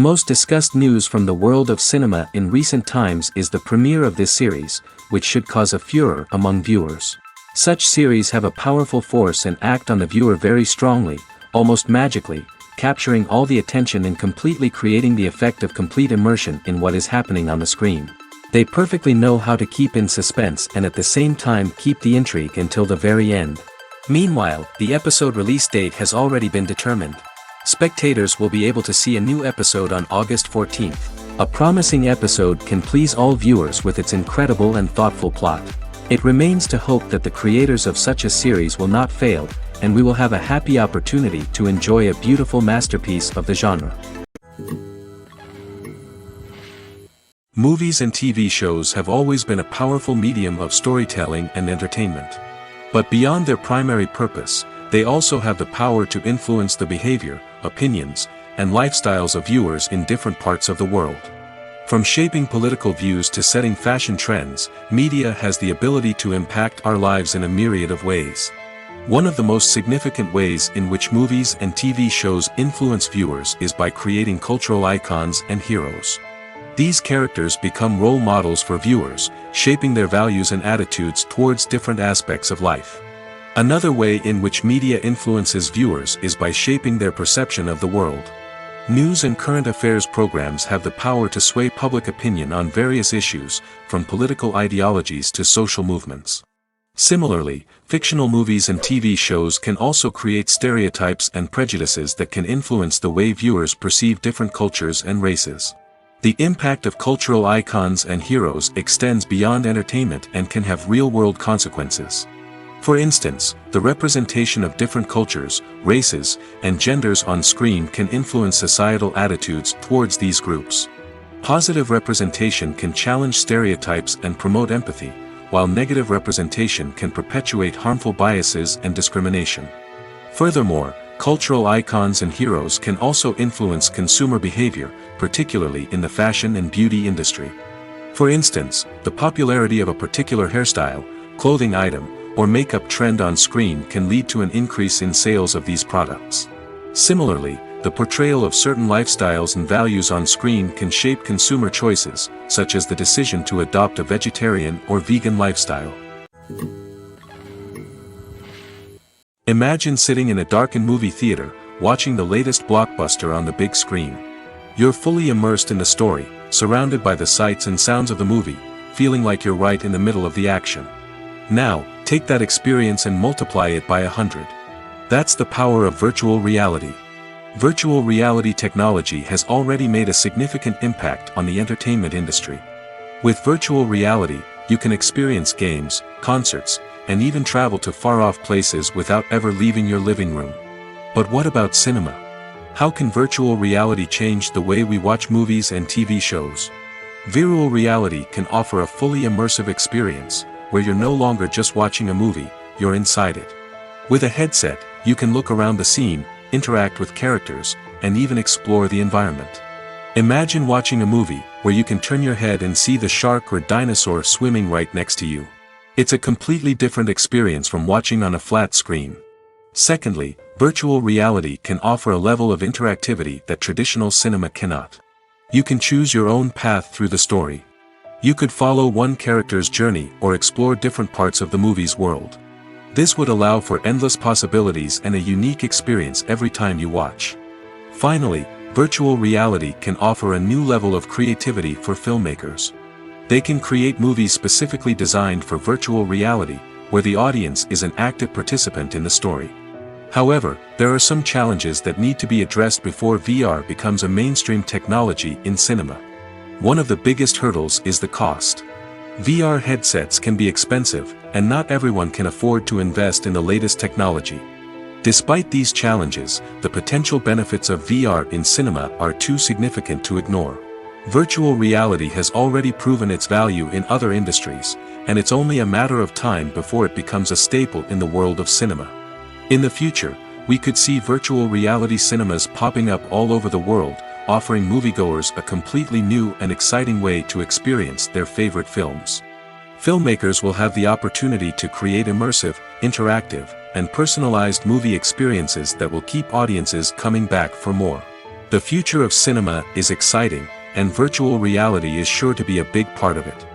most discussed news from the world of cinema in recent times is the premiere of this series, which should cause a furor among viewers. Such series have a powerful force and act on the viewer very strongly, almost magically, capturing all the attention and completely creating the effect of complete immersion in what is happening on the screen. They perfectly know how to keep in suspense and at the same time keep the intrigue until the very end. Meanwhile, the episode release date has already been determined. Spectators will be able to see a new episode on August 14th. A promising episode can please all viewers with its incredible and thoughtful plot. It remains to hope that the creators of such a series will not fail, and we will have a happy opportunity to enjoy a beautiful masterpiece of the genre. Movies and TV shows have always been a powerful medium of storytelling and entertainment. But beyond their primary purpose, they also have the power to influence the behavior, opinions, and lifestyles of viewers in different parts of the world. From shaping political views to setting fashion trends, media has the ability to impact our lives in a myriad of ways. One of the most significant ways in which movies and TV shows influence viewers is by creating cultural icons and heroes. These characters become role models for viewers, shaping their values and attitudes towards different aspects of life. Another way in which media influences viewers is by shaping their perception of the world. News and current affairs programs have the power to sway public opinion on various issues, from political ideologies to social movements. Similarly, fictional movies and TV shows can also create stereotypes and prejudices that can influence the way viewers perceive different cultures and races. The impact of cultural icons and heroes extends beyond entertainment and can have real-world consequences. For instance, the representation of different cultures, races, and genders on screen can influence societal attitudes towards these groups. Positive representation can challenge stereotypes and promote empathy, while negative representation can perpetuate harmful biases and discrimination. Furthermore, cultural icons and heroes can also influence consumer behavior, particularly in the fashion and beauty industry. For instance, the popularity of a particular hairstyle, clothing item, or makeup trend on screen can lead to an increase in sales of these products. Similarly, the portrayal of certain lifestyles and values on screen can shape consumer choices, such as the decision to adopt a vegetarian or vegan lifestyle. Imagine sitting in a darkened movie theater, watching the latest blockbuster on the big screen. You're fully immersed in the story, surrounded by the sights and sounds of the movie, feeling like you're right in the middle of the action. Now, take that experience and multiply it by 100. That's the power of virtual reality. Virtual reality technology has already made a significant impact on the entertainment industry. With virtual reality, you can experience games, concerts, and even travel to far-off places without ever leaving your living room. But what about cinema? How can virtual reality change the way we watch movies and TV shows? Virtual reality can offer a fully immersive experience, where you're no longer just watching a movie, you're inside it. With a headset, you can look around the scene, interact with characters, and even explore the environment. Imagine watching a movie, where you can turn your head and see the shark or dinosaur swimming right next to you. It's a completely different experience from watching on a flat screen. Secondly, virtual reality can offer a level of interactivity that traditional cinema cannot. You can choose your own path through the story. You could follow one character's journey or explore different parts of the movie's world. This would allow for endless possibilities and a unique experience every time you watch. Finally, virtual reality can offer a new level of creativity for filmmakers. They can create movies specifically designed for virtual reality, where the audience is an active participant in the story. However, there are some challenges that need to be addressed before VR becomes a mainstream technology in cinema. One of the biggest hurdles is the cost. VR headsets can be expensive, and not everyone can afford to invest in the latest technology. Despite these challenges, the potential benefits of VR in cinema are too significant to ignore. Virtual reality has already proven its value in other industries, and it's only a matter of time before it becomes a staple in the world of cinema. In the future, we could see virtual reality cinemas popping up all over the world, offering moviegoers a completely new and exciting way to experience their favorite films. Filmmakers will have the opportunity to create immersive, interactive, and personalized movie experiences that will keep audiences coming back for more. The future of cinema is exciting, and virtual reality is sure to be a big part of it.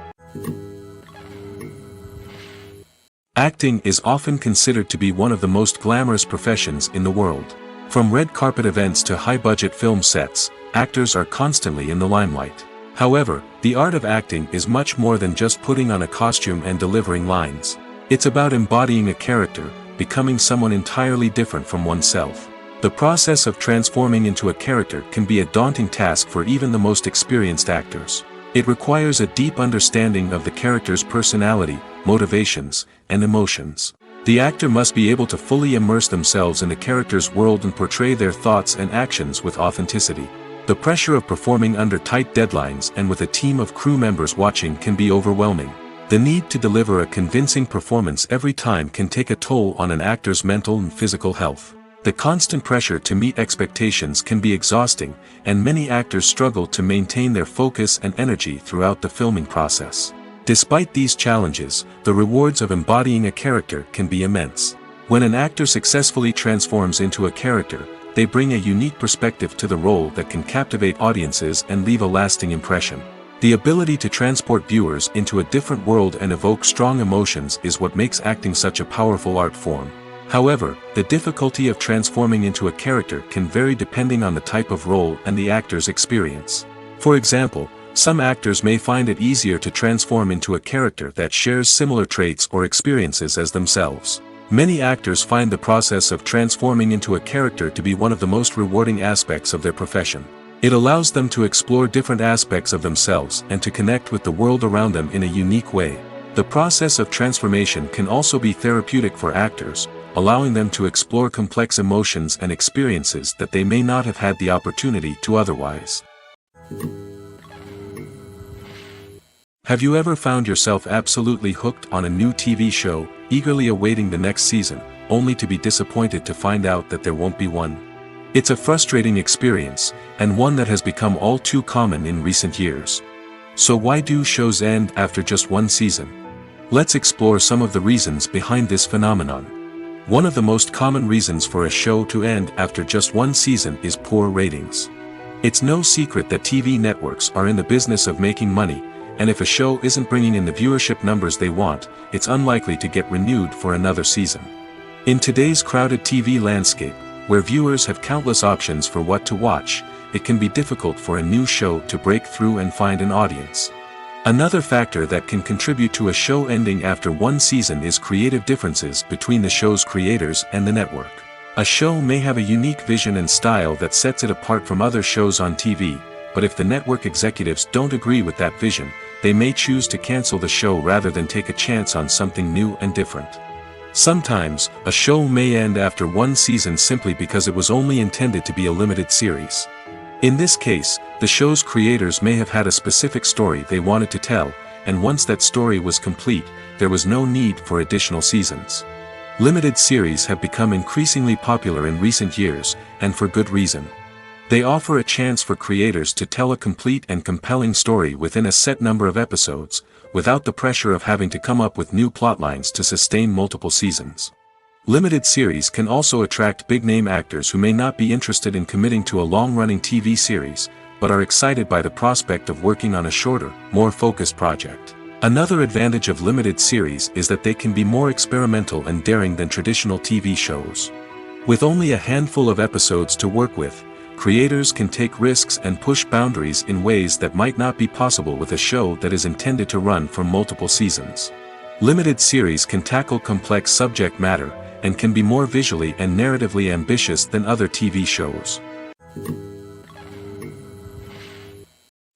Acting is often considered to be one of the most glamorous professions in the world. From red carpet events to high-budget film sets, actors are constantly in the limelight. However, the art of acting is much more than just putting on a costume and delivering lines. It's about embodying a character, becoming someone entirely different from oneself. The process of transforming into a character can be a daunting task for even the most experienced actors. It requires a deep understanding of the character's personality, motivations, and emotions. The actor must be able to fully immerse themselves in the character's world and portray their thoughts and actions with authenticity. The pressure of performing under tight deadlines and with a team of crew members watching can be overwhelming. The need to deliver a convincing performance every time can take a toll on an actor's mental and physical health. The constant pressure to meet expectations can be exhausting, and many actors struggle to maintain their focus and energy throughout the filming process. Despite these challenges, the rewards of embodying a character can be immense. When an actor successfully transforms into a character, they bring a unique perspective to the role that can captivate audiences and leave a lasting impression. The ability to transport viewers into a different world and evoke strong emotions is what makes acting such a powerful art form. However, the difficulty of transforming into a character can vary depending on the type of role and the actor's experience. For example, some actors may find it easier to transform into a character that shares similar traits or experiences as themselves. Many actors find the process of transforming into a character to be one of the most rewarding aspects of their profession. It allows them to explore different aspects of themselves and to connect with the world around them in a unique way. The process of transformation can also be therapeutic for actors, allowing them to explore complex emotions and experiences that they may not have had the opportunity to otherwise. Have you ever found yourself absolutely hooked on a new TV show, eagerly awaiting the next season, only to be disappointed to find out that there won't be one? It's a frustrating experience, and one that has become all too common in recent years. So why do shows end after just one season? Let's explore some of the reasons behind this phenomenon. One of the most common reasons for a show to end after just one season is poor ratings. It's no secret that TV networks are in the business of making money, and if a show isn't bringing in the viewership numbers they want, it's unlikely to get renewed for another season. In today's crowded TV landscape, where viewers have countless options for what to watch, it can be difficult for a new show to break through and find an audience. Another factor that can contribute to a show ending after one season is creative differences between the show's creators and the network. A show may have a unique vision and style that sets it apart from other shows on TV, but if the network executives don't agree with that vision, they may choose to cancel the show rather than take a chance on something new and different. Sometimes, a show may end after one season simply because it was only intended to be a limited series. In this case, the show's creators may have had a specific story they wanted to tell, and once that story was complete, there was no need for additional seasons. Limited series have become increasingly popular in recent years, and for good reason. They offer a chance for creators to tell a complete and compelling story within a set number of episodes, without the pressure of having to come up with new plotlines to sustain multiple seasons. Limited series can also attract big-name actors who may not be interested in committing to a long-running TV series, but are excited by the prospect of working on a shorter, more focused project. Another advantage of limited series is that they can be more experimental and daring than traditional TV shows. With only a handful of episodes to work with, creators can take risks and push boundaries in ways that might not be possible with a show that is intended to run for multiple seasons. Limited series can tackle complex subject matter, and can be more visually and narratively ambitious than other TV shows.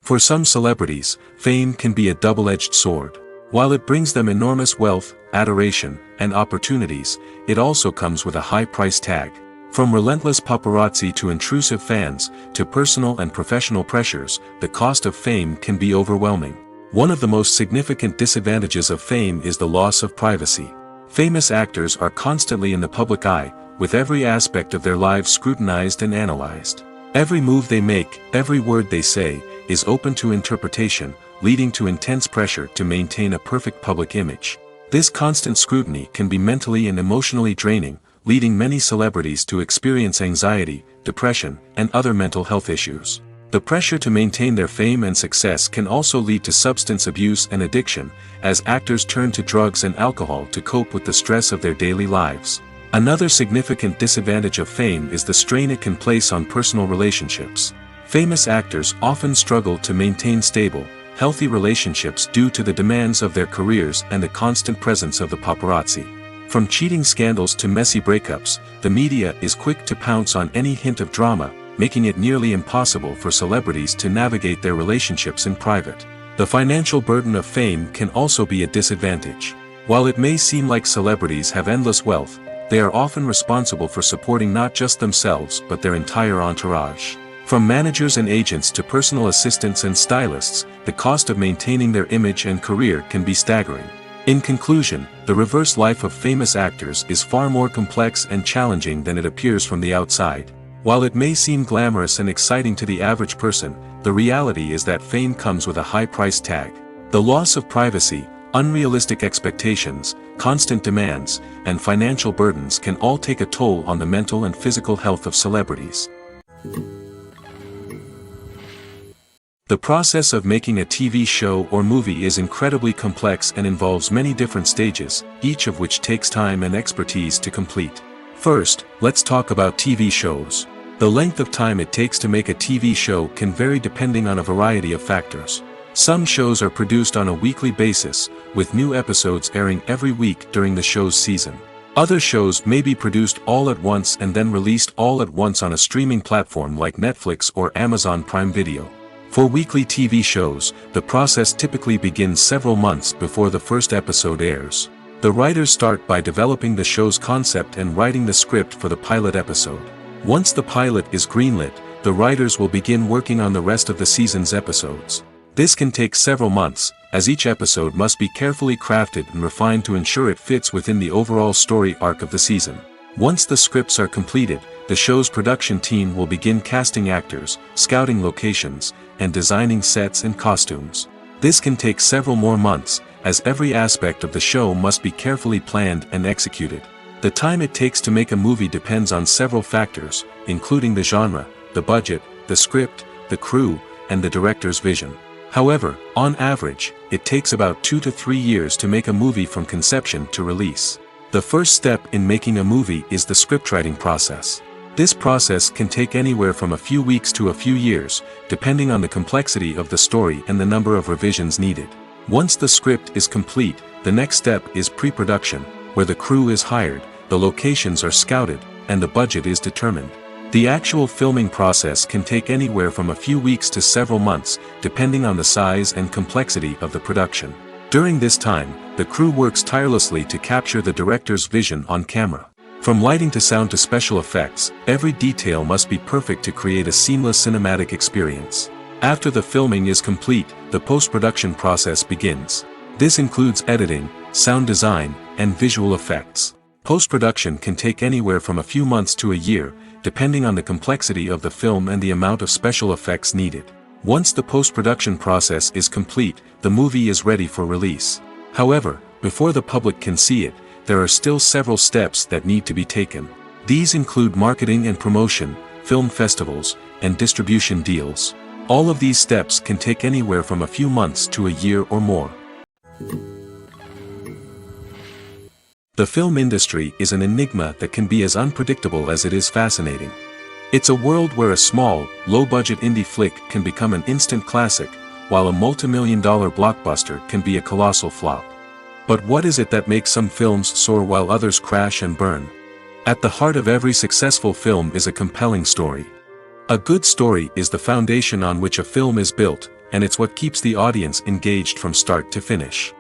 For some celebrities, fame can be a double-edged sword. While it brings them enormous wealth, adoration, and opportunities, it also comes with a high price tag. From relentless paparazzi to intrusive fans, to personal and professional pressures, the cost of fame can be overwhelming. One of the most significant disadvantages of fame is the loss of privacy. Famous actors are constantly in the public eye, with every aspect of their lives scrutinized and analyzed. Every move they make, every word they say, is open to interpretation, leading to intense pressure to maintain a perfect public image. This constant scrutiny can be mentally and emotionally draining, leading many celebrities to experience anxiety, depression, and other mental health issues. The pressure to maintain their fame and success can also lead to substance abuse and addiction, as actors turn to drugs and alcohol to cope with the stress of their daily lives. Another significant disadvantage of fame is the strain it can place on personal relationships. Famous actors often struggle to maintain stable, healthy relationships due to the demands of their careers and the constant presence of the paparazzi. From cheating scandals to messy breakups, the media is quick to pounce on any hint of drama, making it nearly impossible for celebrities to navigate their relationships in private. The financial burden of fame can also be a disadvantage. While it may seem like celebrities have endless wealth, they are often responsible for supporting not just themselves but their entire entourage. From managers and agents to personal assistants and stylists, the cost of maintaining their image and career can be staggering. In conclusion, the reverse life of famous actors is far more complex and challenging than it appears from the outside. While it may seem glamorous and exciting to the average person, the reality is that fame comes with a high price tag. The loss of privacy, unrealistic expectations, constant demands, and financial burdens can all take a toll on the mental and physical health of celebrities. The process of making a TV show or movie is incredibly complex and involves many different stages, each of which takes time and expertise to complete. First, let's talk about TV shows. The length of time it takes to make a TV show can vary depending on a variety of factors. Some shows are produced on a weekly basis, with new episodes airing every week during the show's season. Other shows may be produced all at once and then released all at once on a streaming platform like Netflix or Amazon Prime Video. For weekly TV shows, the process typically begins several months before the first episode airs. The writers start by developing the show's concept and writing the script for the pilot episode. Once the pilot is greenlit, the writers will begin working on the rest of the season's episodes. This can take several months, as each episode must be carefully crafted and refined to ensure it fits within the overall story arc of the season. Once the scripts are completed, the show's production team will begin casting actors, scouting locations, and designing sets and costumes. This can take several more months, as every aspect of the show must be carefully planned and executed. The time it takes to make a movie depends on several factors, including the genre, the budget, the script, the crew, and the director's vision. However, on average, it takes about 2 to 3 years to make a movie from conception to release. The first step in making a movie is the scriptwriting process. This process can take anywhere from a few weeks to a few years, depending on the complexity of the story and the number of revisions needed. Once the script is complete, the next step is pre-production, where the crew is hired, the locations are scouted, and the budget is determined. The actual filming process can take anywhere from a few weeks to several months, depending on the size and complexity of the production. During this time, the crew works tirelessly to capture the director's vision on camera. From lighting to sound to special effects, every detail must be perfect to create a seamless cinematic experience. After the filming is complete, the post-production process begins. This includes editing, sound design, and visual effects. Post-production can take anywhere from a few months to a year, depending on the complexity of the film and the amount of special effects needed. Once the post-production process is complete, the movie is ready for release. However, before the public can see it, there are still several steps that need to be taken. These include marketing and promotion, film festivals, and distribution deals. All of these steps can take anywhere from a few months to a year or more. The film industry is an enigma that can be as unpredictable as it is fascinating. It's a world where a small, low-budget indie flick can become an instant classic, while a multi-million-dollar blockbuster can be a colossal flop. But what is it that makes some films soar while others crash and burn? At the heart of every successful film is a compelling story. A good story is the foundation on which a film is built, and it's what keeps the audience engaged from start to finish.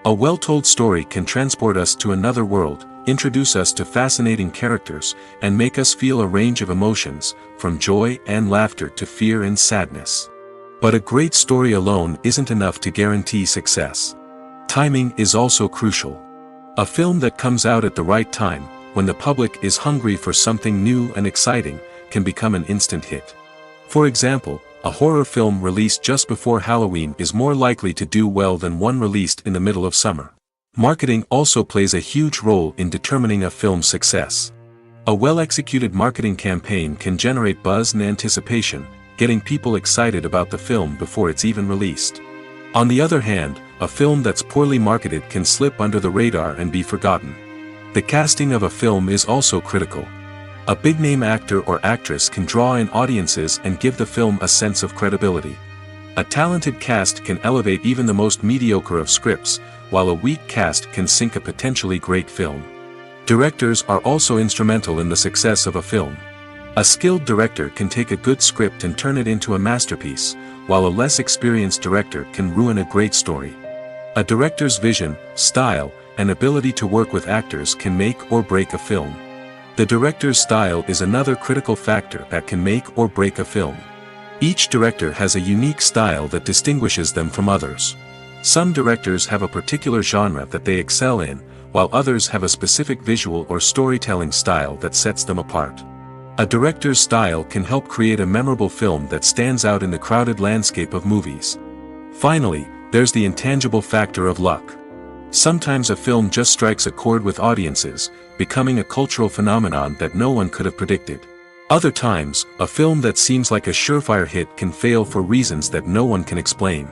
A well-told story can transport us to another world, introduce us to fascinating characters, and make us feel a range of emotions, from joy and laughter to fear and sadness. But a great story alone isn't enough to guarantee success. Timing is also crucial. A film that comes out at the right time, when the public is hungry for something new and exciting, can become an instant hit. For example, a horror film released just before Halloween is more likely to do well than one released in the middle of summer. Marketing also plays a huge role in determining a film's success. A well-executed marketing campaign can generate buzz and anticipation, getting people excited about the film before it's even released. On the other hand, a film that's poorly marketed can slip under the radar and be forgotten. The casting of a film is also critical. A big-name actor or actress can draw in audiences and give the film a sense of credibility. A talented cast can elevate even the most mediocre of scripts, while a weak cast can sink a potentially great film. Directors are also instrumental in the success of a film. A skilled director can take a good script and turn it into a masterpiece, while a less experienced director can ruin a great story. A director's vision, style, and ability to work with actors can make or break a film. The director's style is another critical factor that can make or break a film. Each director has a unique style that distinguishes them from others. Some directors have a particular genre that they excel in, while others have a specific visual or storytelling style that sets them apart. A director's style can help create a memorable film that stands out in the crowded landscape of movies. Finally, there's the intangible factor of luck. Sometimes a film just strikes a chord with audiences, becoming a cultural phenomenon that no one could have predicted. Other times, a film that seems like a surefire hit can fail for reasons that no one can explain.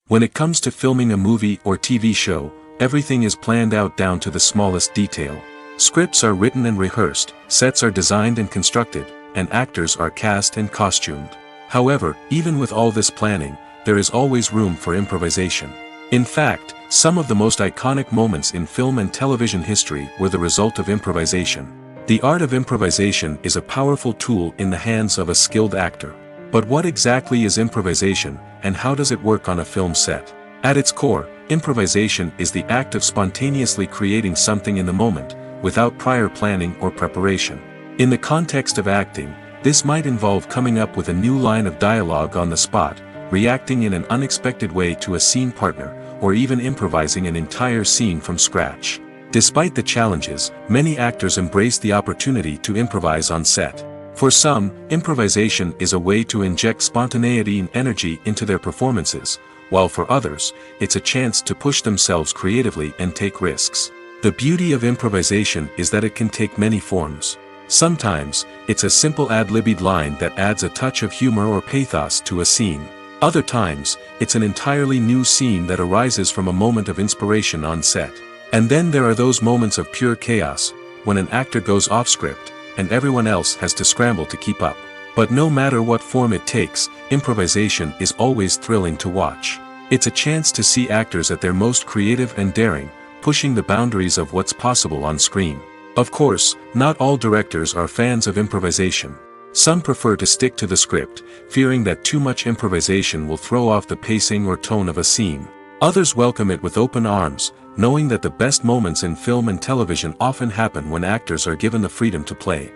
When it comes to filming a movie or TV show, everything is planned out down to the smallest detail. Scripts are written and rehearsed, sets are designed and constructed, and actors are cast and costumed. However, even with all this planning, there is always room for improvisation. In fact, some of the most iconic moments in film and television history were the result of improvisation. The art of improvisation is a powerful tool in the hands of a skilled actor. But what exactly is improvisation, and how does it work on a film set? At its core, improvisation is the act of spontaneously creating something in the moment, without prior planning or preparation. In the context of acting, this might involve coming up with a new line of dialogue on the spot, reacting in an unexpected way to a scene partner, or even improvising an entire scene from scratch. Despite the challenges, many actors embrace the opportunity to improvise on set. For some, improvisation is a way to inject spontaneity and energy into their performances, while for others, it's a chance to push themselves creatively and take risks. The beauty of improvisation is that it can take many forms. Sometimes, it's a simple ad-libbed line that adds a touch of humor or pathos to a scene. Other times, it's an entirely new scene that arises from a moment of inspiration on set. And then there are those moments of pure chaos, when an actor goes off script, and everyone else has to scramble to keep up. But no matter what form it takes, improvisation is always thrilling to watch. It's a chance to see actors at their most creative and daring, pushing the boundaries of what's possible on screen. Of course, not all directors are fans of improvisation. Some prefer to stick to the script, fearing that too much improvisation will throw off the pacing or tone of a scene. Others welcome it with open arms, knowing that the best moments in film and television often happen when actors are given the freedom to play.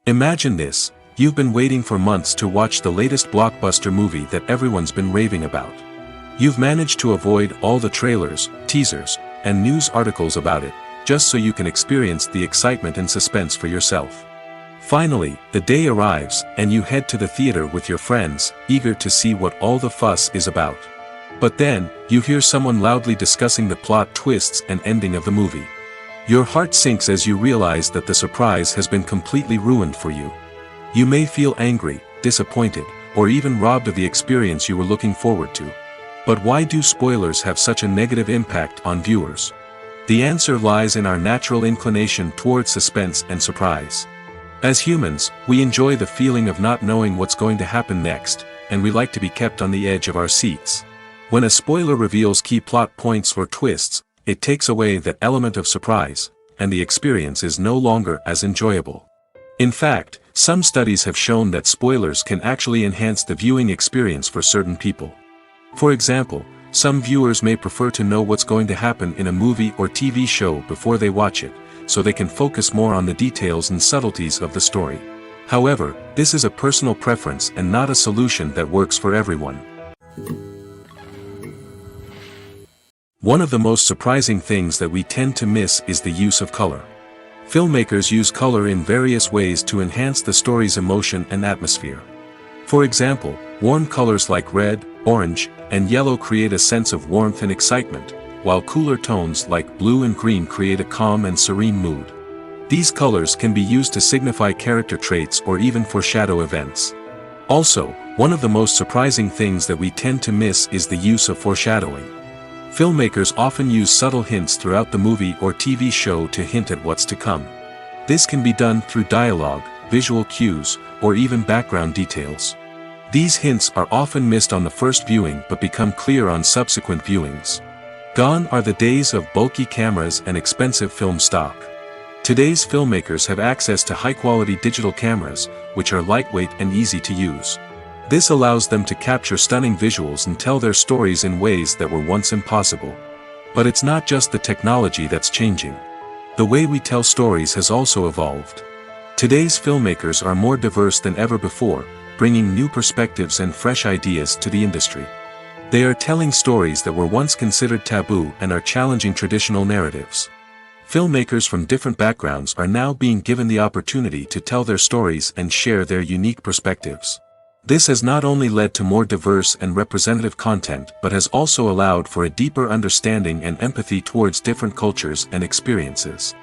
Imagine this: you've been waiting for months to watch the latest blockbuster movie that everyone's been raving about. You've managed to avoid all the trailers, teasers, and news articles about it, just so you can experience the excitement and suspense for yourself. Finally, the day arrives, and you head to the theater with your friends, eager to see what all the fuss is about. But then, you hear someone loudly discussing the plot twists and ending of the movie. Your heart sinks as you realize that the surprise has been completely ruined for you. You may feel angry, disappointed, or even robbed of the experience you were looking forward to. But why do spoilers have such a negative impact on viewers? The answer lies in our natural inclination toward suspense and surprise. As humans, we enjoy the feeling of not knowing what's going to happen next, and we like to be kept on the edge of our seats. When a spoiler reveals key plot points or twists, it takes away that element of surprise, and the experience is no longer as enjoyable. In fact, some studies have shown that spoilers can actually enhance the viewing experience for certain people. For example, some viewers may prefer to know what's going to happen in a movie or TV show before they watch it, so they can focus more on the details and subtleties of the story. However, this is a personal preference and not a solution that works for everyone. One of the most surprising things that we tend to miss is the use of color. Filmmakers use color in various ways to enhance the story's emotion and atmosphere. For example, warm colors like red, orange, and yellow create a sense of warmth and excitement, while cooler tones like blue and green create a calm and serene mood. These colors can be used to signify character traits or even foreshadow events. Also, one of the most surprising things that we tend to miss is the use of foreshadowing. Filmmakers often use subtle hints throughout the movie or TV show to hint at what's to come. This can be done through dialogue, visual cues, or even background details. These hints are often missed on the first viewing but become clear on subsequent viewings. Gone are the days of bulky cameras and expensive film stock. Today's filmmakers have access to high-quality digital cameras, which are lightweight and easy to use. This allows them to capture stunning visuals and tell their stories in ways that were once impossible. But it's not just the technology that's changing. The way we tell stories has also evolved. Today's filmmakers are more diverse than ever before, bringing new perspectives and fresh ideas to the industry. They are telling stories that were once considered taboo and are challenging traditional narratives. Filmmakers from different backgrounds are now being given the opportunity to tell their stories and share their unique perspectives. This has not only led to more diverse and representative content but has also allowed for a deeper understanding and empathy towards different cultures and experiences.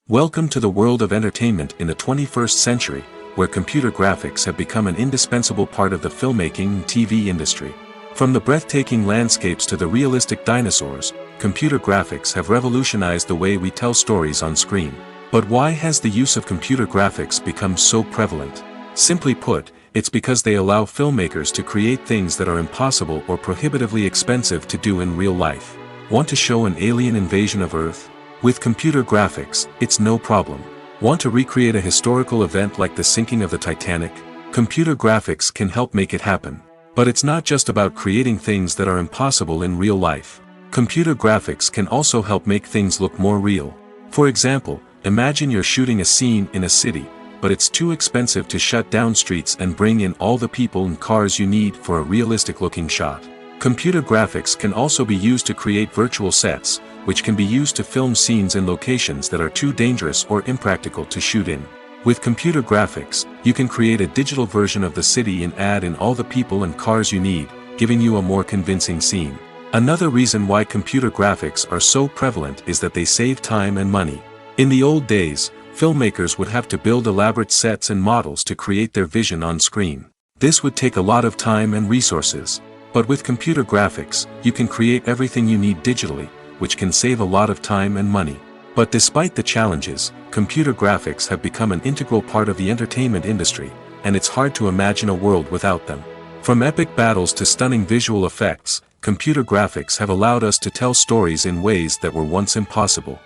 Welcome to the world of entertainment in the 21st century, where computer graphics have become an indispensable part of the filmmaking and TV industry. From the breathtaking landscapes to the realistic dinosaurs, computer graphics have revolutionized the way we tell stories on screen. But why has the use of computer graphics become so prevalent? Simply put, it's because they allow filmmakers to create things that are impossible or prohibitively expensive to do in real life. Want to show an alien invasion of Earth? With computer graphics, it's no problem. Want to recreate a historical event like the sinking of the Titanic? Computer graphics can help make it happen. But it's not just about creating things that are impossible in real life. Computer graphics can also help make things look more real. For example, imagine you're shooting a scene in a city, but it's too expensive to shut down streets and bring in all the people and cars you need for a realistic-looking shot. Computer graphics can also be used to create virtual sets, which can be used to film scenes in locations that are too dangerous or impractical to shoot in. With computer graphics, you can create a digital version of the city and add in all the people and cars you need, giving you a more convincing scene. Another reason why computer graphics are so prevalent is that they save time and money. In the old days, filmmakers would have to build elaborate sets and models to create their vision on screen. This would take a lot of time and resources. But with computer graphics, you can create everything you need digitally, which can save a lot of time and money. But despite the challenges, computer graphics have become an integral part of the entertainment industry, and it's hard to imagine a world without them. From epic battles to stunning visual effects, computer graphics have allowed us to tell stories in ways that were once impossible.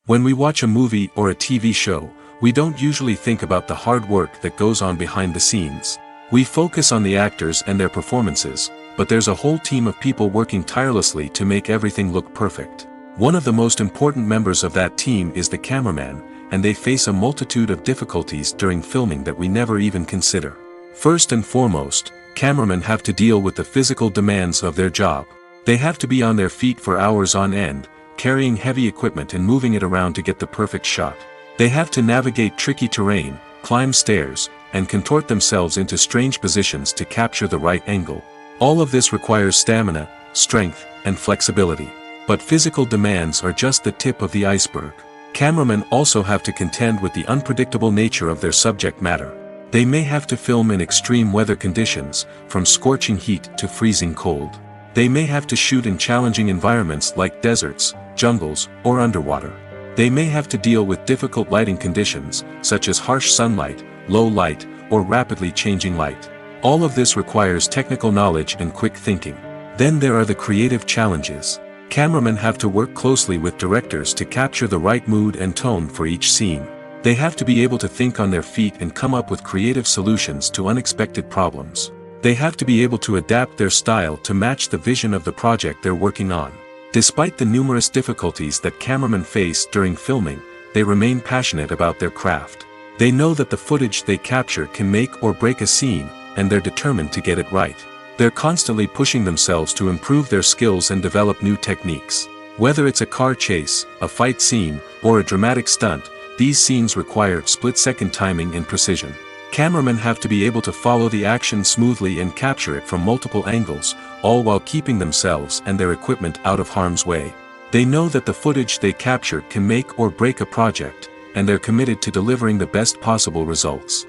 When we watch a movie or a TV show, we don't usually think about the hard work that goes on behind the scenes. We focus on the actors and their performances, but there's a whole team of people working tirelessly to make everything look perfect. One of the most important members of that team is the cameraman, and they face a multitude of difficulties during filming that we never even consider. First and foremost, cameramen have to deal with the physical demands of their job. They have to be on their feet for hours on end, carrying heavy equipment and moving it around to get the perfect shot. They have to navigate tricky terrain, climb stairs, and contort themselves into strange positions to capture the right angle. All of this requires stamina, strength, and flexibility. But physical demands are just the tip of the iceberg. Cameramen also have to contend with the unpredictable nature of their subject matter. They may have to film in extreme weather conditions, from scorching heat to freezing cold. They may have to shoot in challenging environments like deserts, jungles, or underwater. They may have to deal with difficult lighting conditions, such as harsh sunlight, low light, or rapidly changing light. All of this requires technical knowledge and quick thinking. Then there are the creative challenges. Cameramen have to work closely with directors to capture the right mood and tone for each scene. They have to be able to think on their feet and come up with creative solutions to unexpected problems. They have to be able to adapt their style to match the vision of the project they're working on. Despite the numerous difficulties that cameramen face during filming, they remain passionate about their craft. They know that the footage they capture can make or break a scene, and they're determined to get it right. They're constantly pushing themselves to improve their skills and develop new techniques. Whether it's a car chase, a fight scene, or a dramatic stunt, these scenes require split-second timing and precision. Cameramen have to be able to follow the action smoothly and capture it from multiple angles, all while keeping themselves and their equipment out of harm's way. They know that the footage they capture can make or break a project, and they're committed to delivering the best possible results.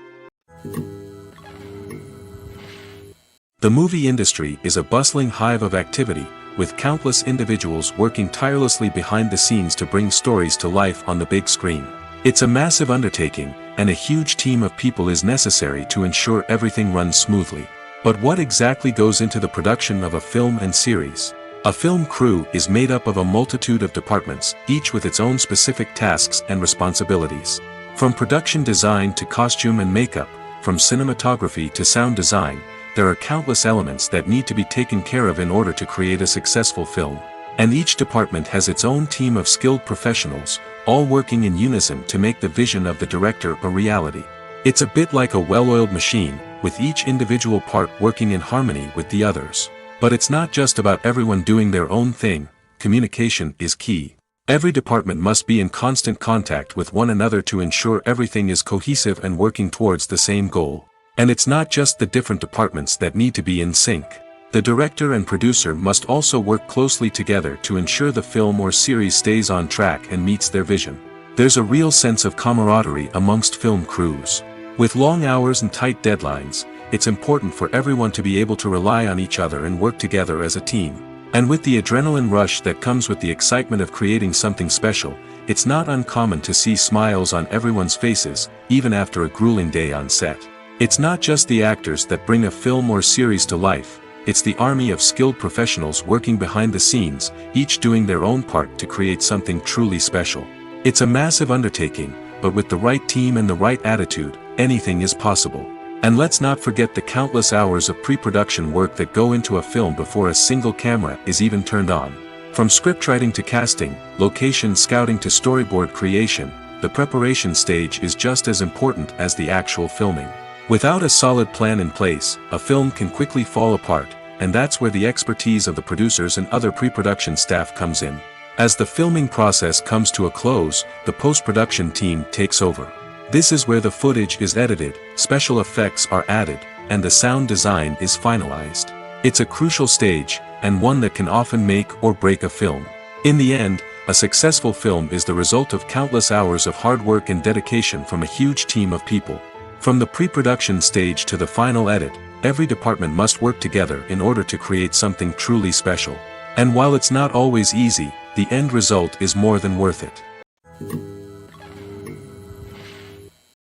The movie industry is a bustling hive of activity, with countless individuals working tirelessly behind the scenes to bring stories to life on the big screen. It's a massive undertaking, and a huge team of people is necessary to ensure everything runs smoothly. But what exactly goes into the production of a film and series? A film crew is made up of a multitude of departments, each with its own specific tasks and responsibilities. From production design to costume and makeup, from cinematography to sound design, there are countless elements that need to be taken care of in order to create a successful film. And each department has its own team of skilled professionals, all working in unison to make the vision of the director a reality. It's a bit like a well-oiled machine, with each individual part working in harmony with the others. But it's not just about everyone doing their own thing. Communication is key. Every department must be in constant contact with one another to ensure everything is cohesive and working towards the same goal. And it's not just the different departments that need to be in sync. The director and producer must also work closely together to ensure the film or series stays on track and meets their vision. There's a real sense of camaraderie amongst film crews. With long hours and tight deadlines, it's important for everyone to be able to rely on each other and work together as a team. And with the adrenaline rush that comes with the excitement of creating something special, it's not uncommon to see smiles on everyone's faces, even after a grueling day on set. It's not just the actors that bring a film or series to life, it's the army of skilled professionals working behind the scenes, each doing their own part to create something truly special. It's a massive undertaking, but with the right team and the right attitude, anything is possible. And let's not forget the countless hours of pre-production work that go into a film before a single camera is even turned on. From scriptwriting to casting, location scouting to storyboard creation, the preparation stage is just as important as the actual filming. Without a solid plan in place, a film can quickly fall apart, and that's where the expertise of the producers and other pre-production staff comes in. As the filming process comes to a close, the post-production team takes over. This is where the footage is edited, special effects are added, and the sound design is finalized. It's a crucial stage, and one that can often make or break a film. In the end, a successful film is the result of countless hours of hard work and dedication from a huge team of people. From the pre-production stage to the final edit, every department must work together in order to create something truly special. And while it's not always easy, the end result is more than worth it.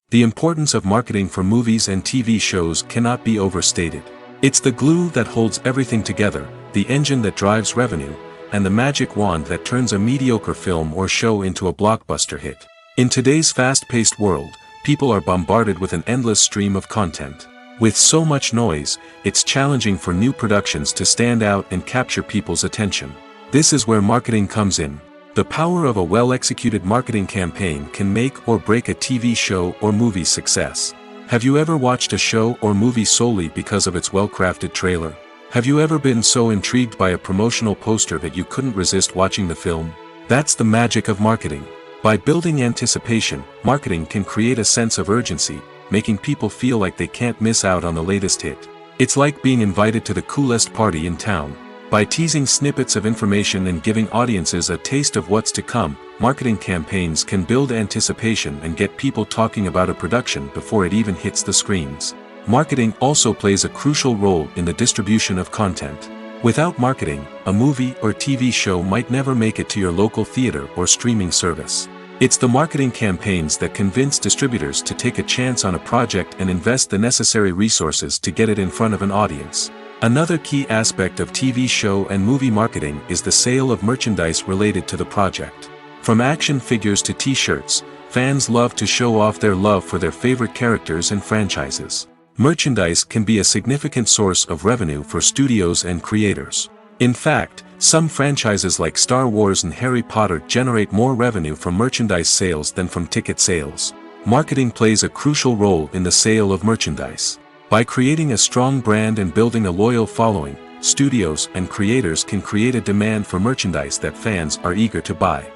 The importance of marketing for movies and TV shows cannot be overstated. It's the glue that holds everything together, the engine that drives revenue, and the magic wand that turns a mediocre film or show into a blockbuster hit. In today's fast-paced world, people are bombarded with an endless stream of content. With so much noise, it's challenging for new productions to stand out and capture people's attention. This is where marketing comes in. The power of a well-executed marketing campaign can make or break a TV show or movie's success. Have you ever watched a show or movie solely because of its well-crafted trailer? Have you ever been so intrigued by a promotional poster that you couldn't resist watching the film? That's the magic of marketing. By building anticipation, marketing can create a sense of urgency, making people feel like they can't miss out on the latest hit. It's like being invited to the coolest party in town. By teasing snippets of information and giving audiences a taste of what's to come, marketing campaigns can build anticipation and get people talking about a production before it even hits the screens. Marketing also plays a crucial role in the distribution of content. Without marketing, a movie or TV show might never make it to your local theater or streaming service. It's the marketing campaigns that convince distributors to take a chance on a project and invest the necessary resources to get it in front of an audience. Another key aspect of TV show and movie marketing is the sale of merchandise related to the project. From action figures to t-shirts, fans love to show off their love for their favorite characters and franchises. Merchandise can be a significant source of revenue for studios and creators. In fact, some franchises like Star Wars and Harry Potter generate more revenue from merchandise sales than from ticket sales. Marketing plays a crucial role in the sale of merchandise. By creating a strong brand and building a loyal following, studios and creators can create a demand for merchandise that fans are eager to buy.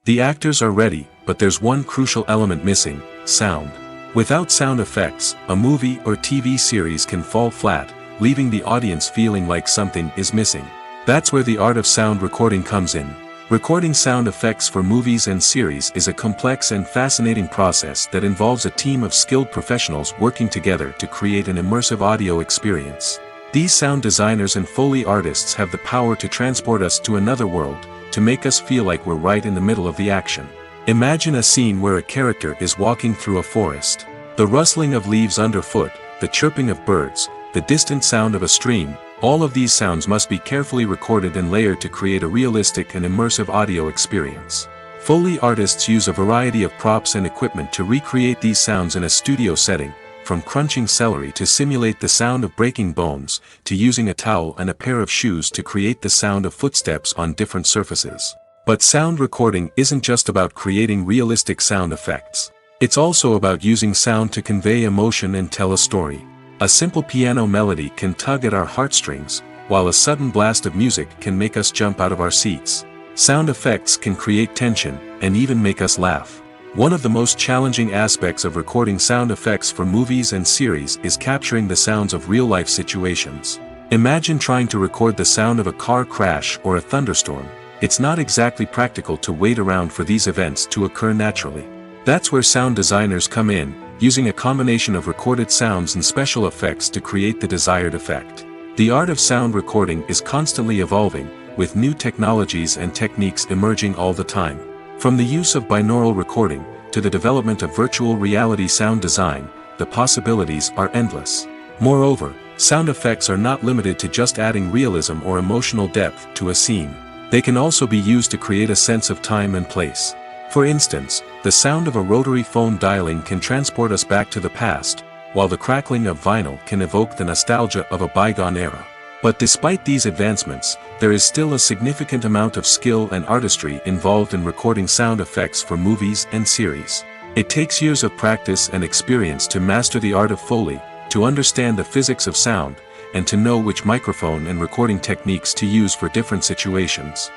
The actors are ready, but there's one crucial element missing: sound. Without sound effects, a movie or TV series can fall flat, leaving the audience feeling like something is missing. That's where the art of sound recording comes in. Recording sound effects for movies and series is a complex and fascinating process that involves a team of skilled professionals working together to create an immersive audio experience. These sound designers and Foley artists have the power to transport us to another world, to make us feel like we're right in the middle of the action. Imagine a scene where a character is walking through a forest. The rustling of leaves underfoot, the chirping of birds, the distant sound of a stream, all of these sounds must be carefully recorded and layered to create a realistic and immersive audio experience. Foley artists use a variety of props and equipment to recreate these sounds in a studio setting, from crunching celery to simulate the sound of breaking bones, to using a towel and a pair of shoes to create the sound of footsteps on different surfaces. But sound recording isn't just about creating realistic sound effects. It's also about using sound to convey emotion and tell a story. A simple piano melody can tug at our heartstrings, while a sudden blast of music can make us jump out of our seats. Sound effects can create tension, and even make us laugh. One of the most challenging aspects of recording sound effects for movies and series is capturing the sounds of real-life situations. Imagine trying to record the sound of a car crash or a thunderstorm. It's not exactly practical to wait around for these events to occur naturally. That's where sound designers come in, using a combination of recorded sounds and special effects to create the desired effect. The art of sound recording is constantly evolving, with new technologies and techniques emerging all the time. From the use of binaural recording, to the development of virtual reality sound design, the possibilities are endless. Moreover, sound effects are not limited to just adding realism or emotional depth to a scene. They can also be used to create a sense of time and place. For instance, the sound of a rotary phone dialing can transport us back to the past, while the crackling of vinyl can evoke the nostalgia of a bygone era. But despite these advancements, there is still a significant amount of skill and artistry involved in recording sound effects for movies and series. It takes years of practice and experience to master the art of Foley, to understand the physics of sound, and to know which microphone and recording techniques to use for different situations.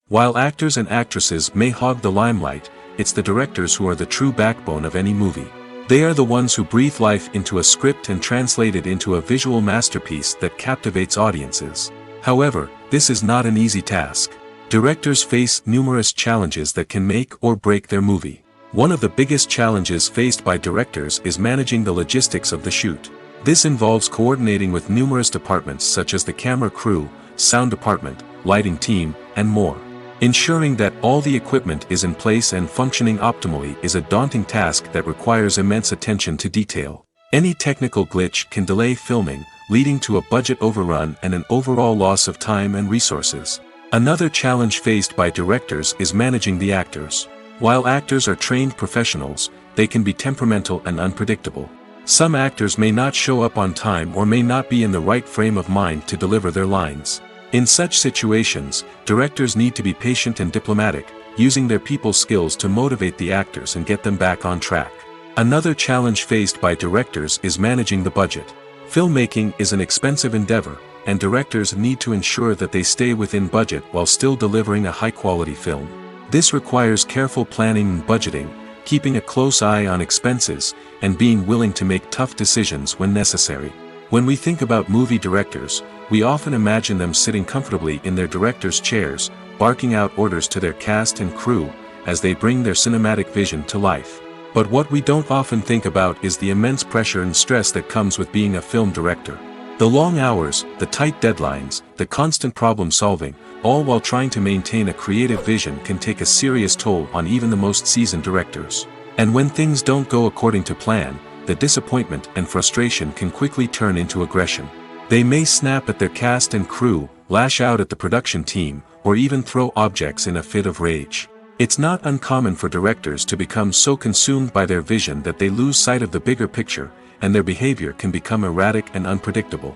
While actors and actresses may hog the limelight, it's the directors who are the true backbone of any movie. They are the ones who breathe life into a script and translate it into a visual masterpiece that captivates audiences. However, this is not an easy task. Directors face numerous challenges that can make or break their movie. One of the biggest challenges faced by directors is managing the logistics of the shoot. This involves coordinating with numerous departments such as the camera crew, sound department, lighting team, and more. Ensuring that all the equipment is in place and functioning optimally is a daunting task that requires immense attention to detail. Any technical glitch can delay filming, leading to a budget overrun and an overall loss of time and resources. Another challenge faced by directors is managing the actors. While actors are trained professionals, they can be temperamental and unpredictable. Some actors may not show up on time or may not be in the right frame of mind to deliver their lines. In such situations, directors need to be patient and diplomatic, using their people skills to motivate the actors and get them back on track. Another challenge faced by directors is managing the budget. Filmmaking is an expensive endeavor, and directors need to ensure that they stay within budget while still delivering a high-quality film. This requires careful planning and budgeting, keeping a close eye on expenses, and being willing to make tough decisions when necessary. When we think about movie directors, we often imagine them sitting comfortably in their director's chairs, barking out orders to their cast and crew, as they bring their cinematic vision to life. But what we don't often think about is the immense pressure and stress that comes with being a film director. The long hours, the tight deadlines, the constant problem solving, all while trying to maintain a creative vision can take a serious toll on even the most seasoned directors. And when things don't go according to plan, the disappointment and frustration can quickly turn into aggression. They may snap at their cast and crew, lash out at the production team, or even throw objects in a fit of rage. It's not uncommon for directors to become so consumed by their vision that they lose sight of the bigger picture, and their behavior can become erratic and unpredictable.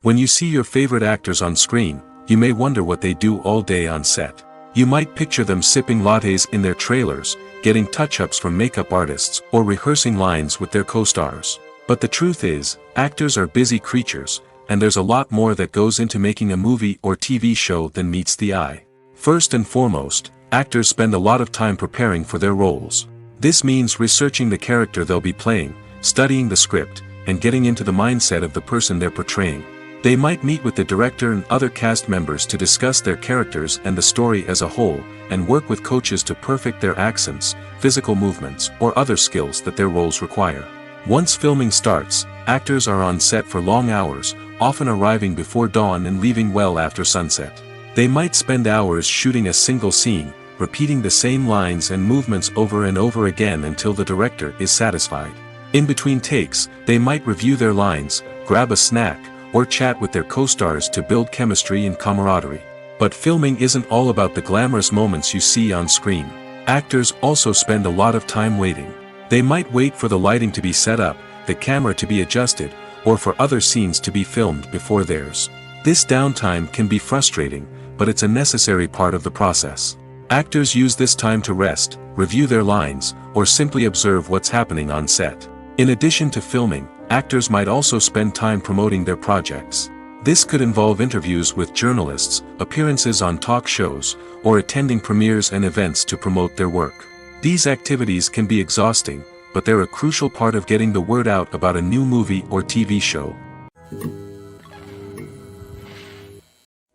When you see your favorite actors on screen, you may wonder what they do all day on set. You might picture them sipping lattes in their trailers, getting touch-ups from makeup artists, or rehearsing lines with their co-stars. But the truth is, actors are busy creatures, and there's a lot more that goes into making a movie or TV show than meets the eye. First and foremost, actors spend a lot of time preparing for their roles. This means researching the character they'll be playing, studying the script, and getting into the mindset of the person they're portraying. They might meet with the director and other cast members to discuss their characters and the story as a whole, and work with coaches to perfect their accents, physical movements, or other skills that their roles require. Once filming starts, actors are on set for long hours, often arriving before dawn and leaving well after sunset. They might spend hours shooting a single scene, repeating the same lines and movements over and over again until the director is satisfied. In between takes, they might review their lines, grab a snack, or chat with their co-stars to build chemistry and camaraderie. But filming isn't all about the glamorous moments you see on screen. Actors also spend a lot of time waiting. They might wait for the lighting to be set up, the camera to be adjusted, or for other scenes to be filmed before theirs. This downtime can be frustrating, but it's a necessary part of the process. Actors use this time to rest, review their lines, or simply observe what's happening on set. In addition to filming, actors might also spend time promoting their projects. This could involve interviews with journalists, appearances on talk shows, or attending premieres and events to promote their work. These activities can be exhausting, but they're a crucial part of getting the word out about a new movie or TV show.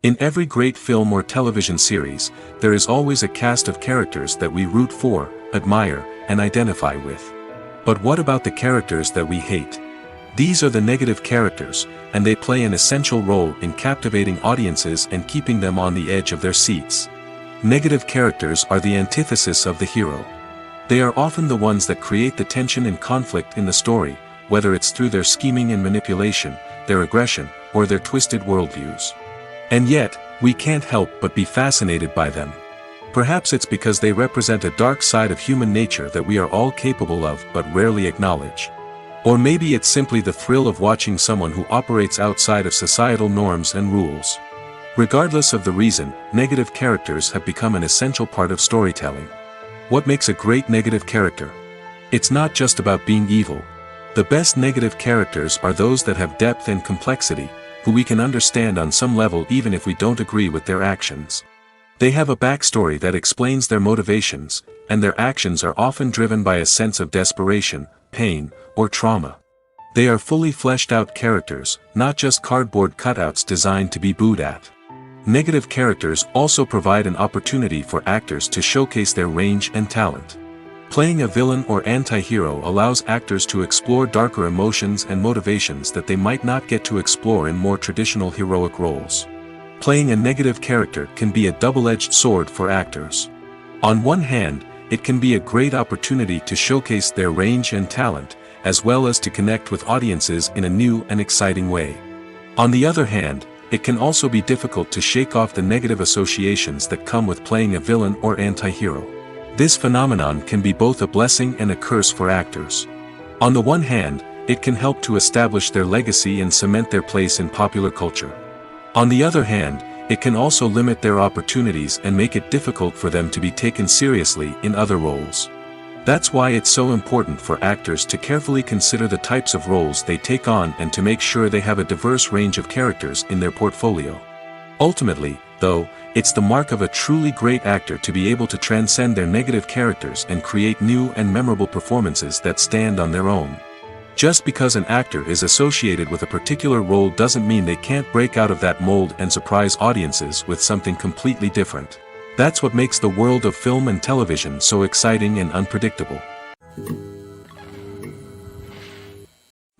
In every great film or television series, there is always a cast of characters that we root for, admire, and identify with. But what about the characters that we hate? These are the negative characters, and they play an essential role in captivating audiences and keeping them on the edge of their seats. Negative characters are the antithesis of the hero. They are often the ones that create the tension and conflict in the story, whether it's through their scheming and manipulation, their aggression, or their twisted worldviews. And yet, we can't help but be fascinated by them. Perhaps it's because they represent a dark side of human nature that we are all capable of but rarely acknowledge. Or maybe it's simply the thrill of watching someone who operates outside of societal norms and rules. Regardless of the reason, negative characters have become an essential part of storytelling. What makes a great negative character? It's not just about being evil. The best negative characters are those that have depth and complexity, who we can understand on some level even if we don't agree with their actions. They have a backstory that explains their motivations, and their actions are often driven by a sense of desperation, pain, or trauma. They are fully fleshed out characters, not just cardboard cutouts designed to be booed at. Negative characters also provide an opportunity for actors to showcase their range and talent. Playing a villain or anti-hero allows actors to explore darker emotions and motivations that they might not get to explore in more traditional heroic roles. Playing a negative character can be a double-edged sword for actors. On one hand, it can be a great opportunity to showcase their range and talent, as well as to connect with audiences in a new and exciting way. On the other hand, it can also be difficult to shake off the negative associations that come with playing a villain or anti-hero. This phenomenon can be both a blessing and a curse for actors. On the one hand, it can help to establish their legacy and cement their place in popular culture. On the other hand, it can also limit their opportunities and make it difficult for them to be taken seriously in other roles. That's why it's so important for actors to carefully consider the types of roles they take on and to make sure they have a diverse range of characters in their portfolio. Ultimately, though, it's the mark of a truly great actor to be able to transcend their negative characters and create new and memorable performances that stand on their own. Just because an actor is associated with a particular role doesn't mean they can't break out of that mold and surprise audiences with something completely different. That's what makes the world of film and television so exciting and unpredictable.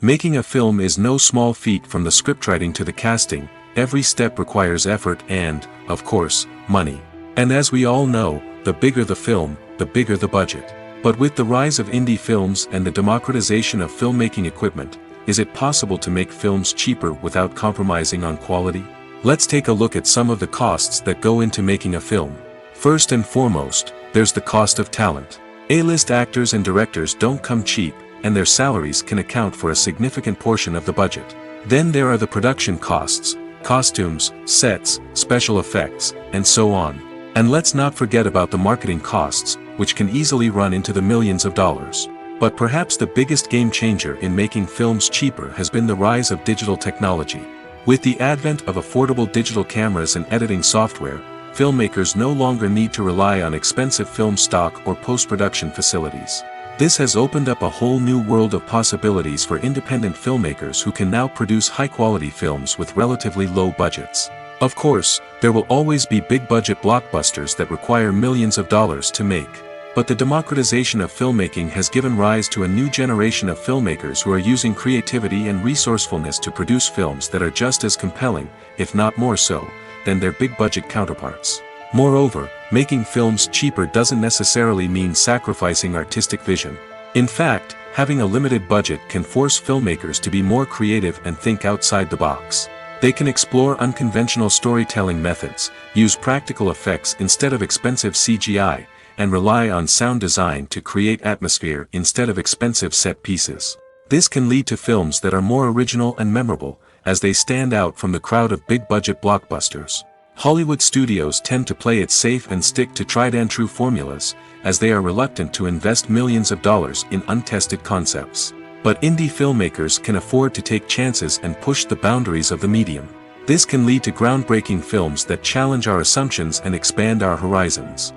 Making a film is no small feat. From the scriptwriting to the casting, every step requires effort and, of course, money. And as we all know, the bigger the film, the bigger the budget. But with the rise of indie films and the democratization of filmmaking equipment, is it possible to make films cheaper without compromising on quality? Let's take a look at some of the costs that go into making a film. First and foremost, there's the cost of talent. A-list actors and directors don't come cheap, and their salaries can account for a significant portion of the budget. Then there are the production costs, costumes, sets, special effects, and so on. And let's not forget about the marketing costs, which can easily run into the millions of dollars. But perhaps the biggest game changer in making films cheaper has been the rise of digital technology. With the advent of affordable digital cameras and editing software, filmmakers no longer need to rely on expensive film stock or post-production facilities. This has opened up a whole new world of possibilities for independent filmmakers who can now produce high-quality films with relatively low budgets. Of course, there will always be big-budget blockbusters that require millions of dollars to make. But the democratization of filmmaking has given rise to a new generation of filmmakers who are using creativity and resourcefulness to produce films that are just as compelling, if not more so, than their big-budget counterparts. Moreover, making films cheaper doesn't necessarily mean sacrificing artistic vision. In fact, having a limited budget can force filmmakers to be more creative and think outside the box. They can explore unconventional storytelling methods, use practical effects instead of expensive CGI, and rely on sound design to create atmosphere instead of expensive set pieces. This can lead to films that are more original and memorable, as they stand out from the crowd of big-budget blockbusters. Hollywood studios tend to play it safe and stick to tried-and-true formulas, as they are reluctant to invest millions of dollars in untested concepts. But indie filmmakers can afford to take chances and push the boundaries of the medium. This can lead to groundbreaking films that challenge our assumptions and expand our horizons.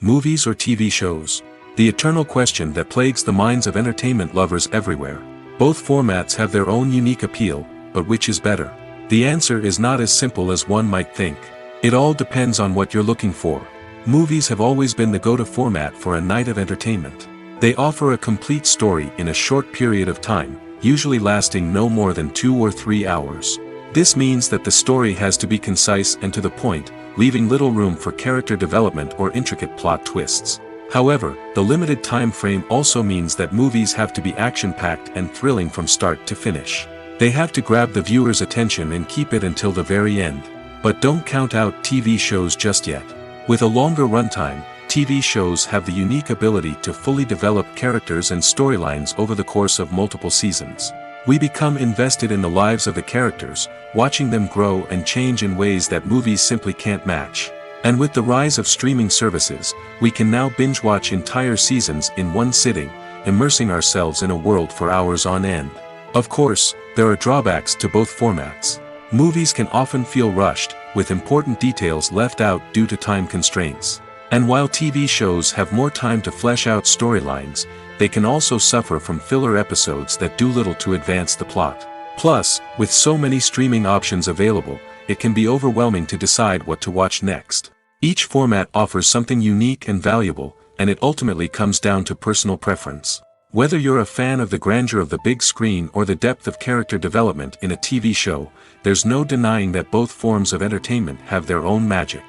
Movies or TV shows? The eternal question that plagues the minds of entertainment lovers everywhere. Both formats have their own unique appeal, but which is better? The answer is not as simple as one might think. It all depends on what you're looking for. Movies have always been the go-to format for a night of entertainment. They offer a complete story in a short period of time, usually lasting no more than 2 or 3 hours. This means that the story has to be concise and to the point, leaving little room for character development or intricate plot twists. However, the limited time frame also means that movies have to be action-packed and thrilling from start to finish. They have to grab the viewer's attention and keep it until the very end. But don't count out TV shows just yet. With a longer runtime, TV shows have the unique ability to fully develop characters and storylines over the course of multiple seasons. We become invested in the lives of the characters, watching them grow and change in ways that movies simply can't match. And with the rise of streaming services, we can now binge-watch entire seasons in one sitting, immersing ourselves in a world for hours on end. Of course, there are drawbacks to both formats. Movies can often feel rushed, with important details left out due to time constraints. And while TV shows have more time to flesh out storylines, they can also suffer from filler episodes that do little to advance the plot. Plus, with so many streaming options available, it can be overwhelming to decide what to watch next. Each format offers something unique and valuable, and it ultimately comes down to personal preference. Whether you're a fan of the grandeur of the big screen or the depth of character development in a TV show, there's no denying that both forms of entertainment have their own magic.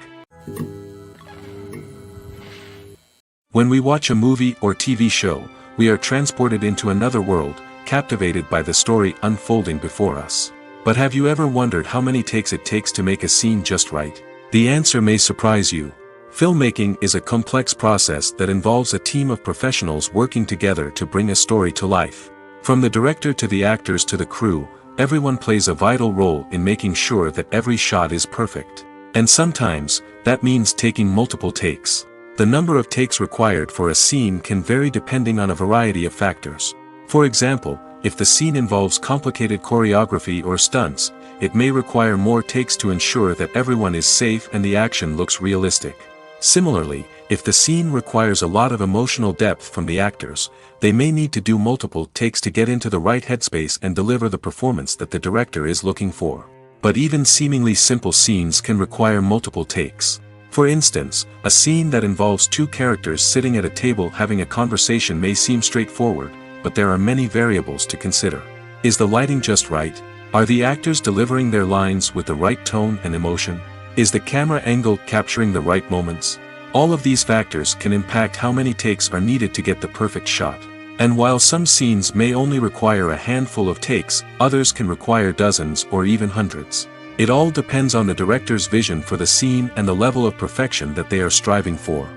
When we watch a movie or TV show, we are transported into another world, captivated by the story unfolding before us. But have you ever wondered how many takes it takes to make a scene just right? The answer may surprise you. Filmmaking is a complex process that involves a team of professionals working together to bring a story to life. From the director to the actors to the crew, everyone plays a vital role in making sure that every shot is perfect. And sometimes, that means taking multiple takes. The number of takes required for a scene can vary depending on a variety of factors. For example, if the scene involves complicated choreography or stunts, it may require more takes to ensure that everyone is safe and the action looks realistic. Similarly, if the scene requires a lot of emotional depth from the actors, they may need to do multiple takes to get into the right headspace and deliver the performance that the director is looking for. But even seemingly simple scenes can require multiple takes. For instance, a scene that involves 2 characters sitting at a table having a conversation may seem straightforward, but there are many variables to consider. Is the lighting just right? Are the actors delivering their lines with the right tone and emotion? Is the camera angle capturing the right moments? All of these factors can impact how many takes are needed to get the perfect shot. And while some scenes may only require a handful of takes, others can require dozens or even hundreds. It all depends on the director's vision for the scene and the level of perfection that they are striving for.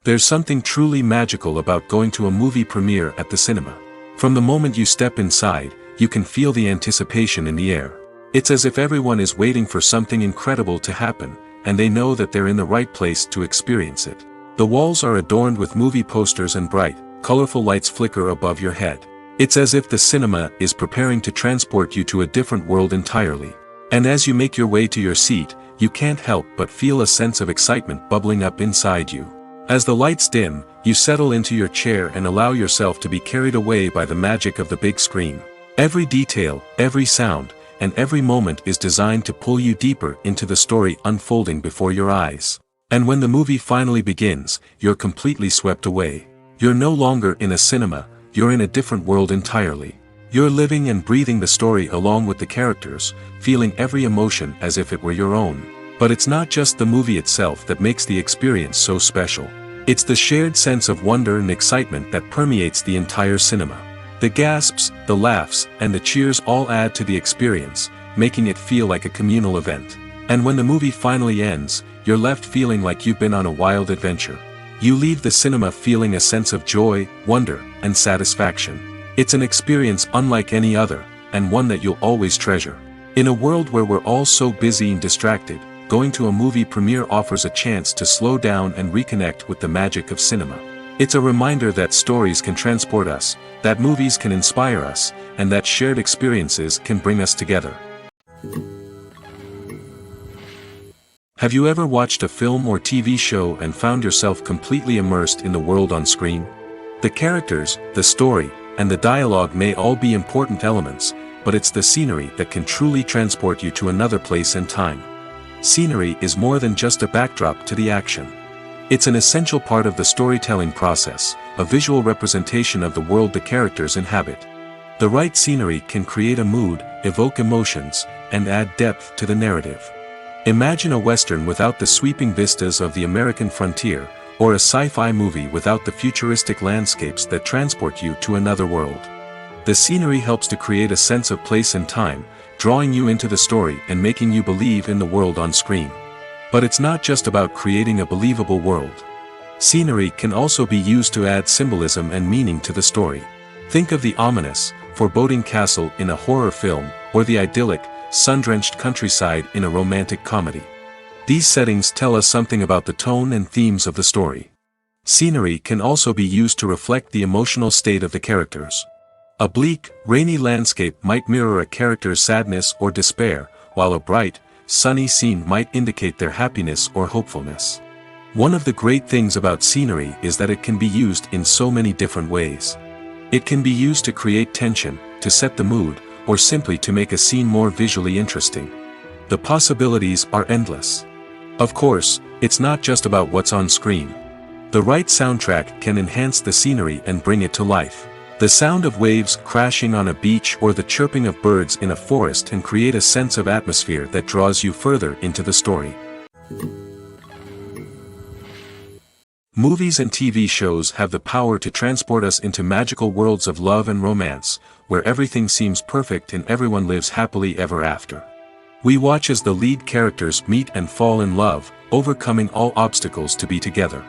There's something truly magical about going to a movie premiere at the cinema. From the moment you step inside, you can feel the anticipation in the air. It's as if everyone is waiting for something incredible to happen, and they know that they're in the right place to experience it. The walls are adorned with movie posters and bright, colorful lights flicker above your head. It's as if the cinema is preparing to transport you to a different world entirely. And as you make your way to your seat, you can't help but feel a sense of excitement bubbling up inside you. As the lights dim, you settle into your chair and allow yourself to be carried away by the magic of the big screen. Every detail, every sound, and every moment is designed to pull you deeper into the story unfolding before your eyes. And when the movie finally begins, you're completely swept away. You're no longer in a cinema, you're in a different world entirely. You're living and breathing the story along with the characters, feeling every emotion as if it were your own. But it's not just the movie itself that makes the experience so special. It's the shared sense of wonder and excitement that permeates the entire cinema. The gasps, the laughs, and the cheers all add to the experience, making it feel like a communal event. And when the movie finally ends, you're left feeling like you've been on a wild adventure. You leave the cinema feeling a sense of joy, wonder, and satisfaction. It's an experience unlike any other, and one that you'll always treasure. In a world where we're all so busy and distracted, going to a movie premiere offers a chance to slow down and reconnect with the magic of cinema. It's a reminder that stories can transport us, that movies can inspire us, and that shared experiences can bring us together. Have you ever watched a film or TV show and found yourself completely immersed in the world on screen? The characters, the story, and the dialogue may all be important elements, but it's the scenery that can truly transport you to another place and time. Scenery is more than just a backdrop to the action. It's an essential part of the storytelling process, a visual representation of the world the characters inhabit. The right scenery can create a mood, evoke emotions, and add depth to the narrative. Imagine a Western without the sweeping vistas of the American frontier, or a sci-fi movie without the futuristic landscapes that transport you to another world. The scenery helps to create a sense of place and time, drawing you into the story and making you believe in the world on screen. But it's not just about creating a believable world. Scenery can also be used to add symbolism and meaning to the story. Think of the ominous, foreboding castle in a horror film, or the idyllic, sun-drenched countryside in a romantic comedy. These settings tell us something about the tone and themes of the story. Scenery can also be used to reflect the emotional state of the characters. A bleak, rainy landscape might mirror a character's sadness or despair, while a bright, sunny scene might indicate their happiness or hopefulness. One of the great things about scenery is that it can be used in so many different ways. It can be used to create tension, to set the mood, or simply to make a scene more visually interesting. The possibilities are endless. Of course, it's not just about what's on screen. The right soundtrack can enhance the scenery and bring it to life. The sound of waves crashing on a beach or the chirping of birds in a forest can create a sense of atmosphere that draws you further into the story. Movies and TV shows have the power to transport us into magical worlds of love and romance, where everything seems perfect and everyone lives happily ever after. We watch as the lead characters meet and fall in love, overcoming all obstacles to be together.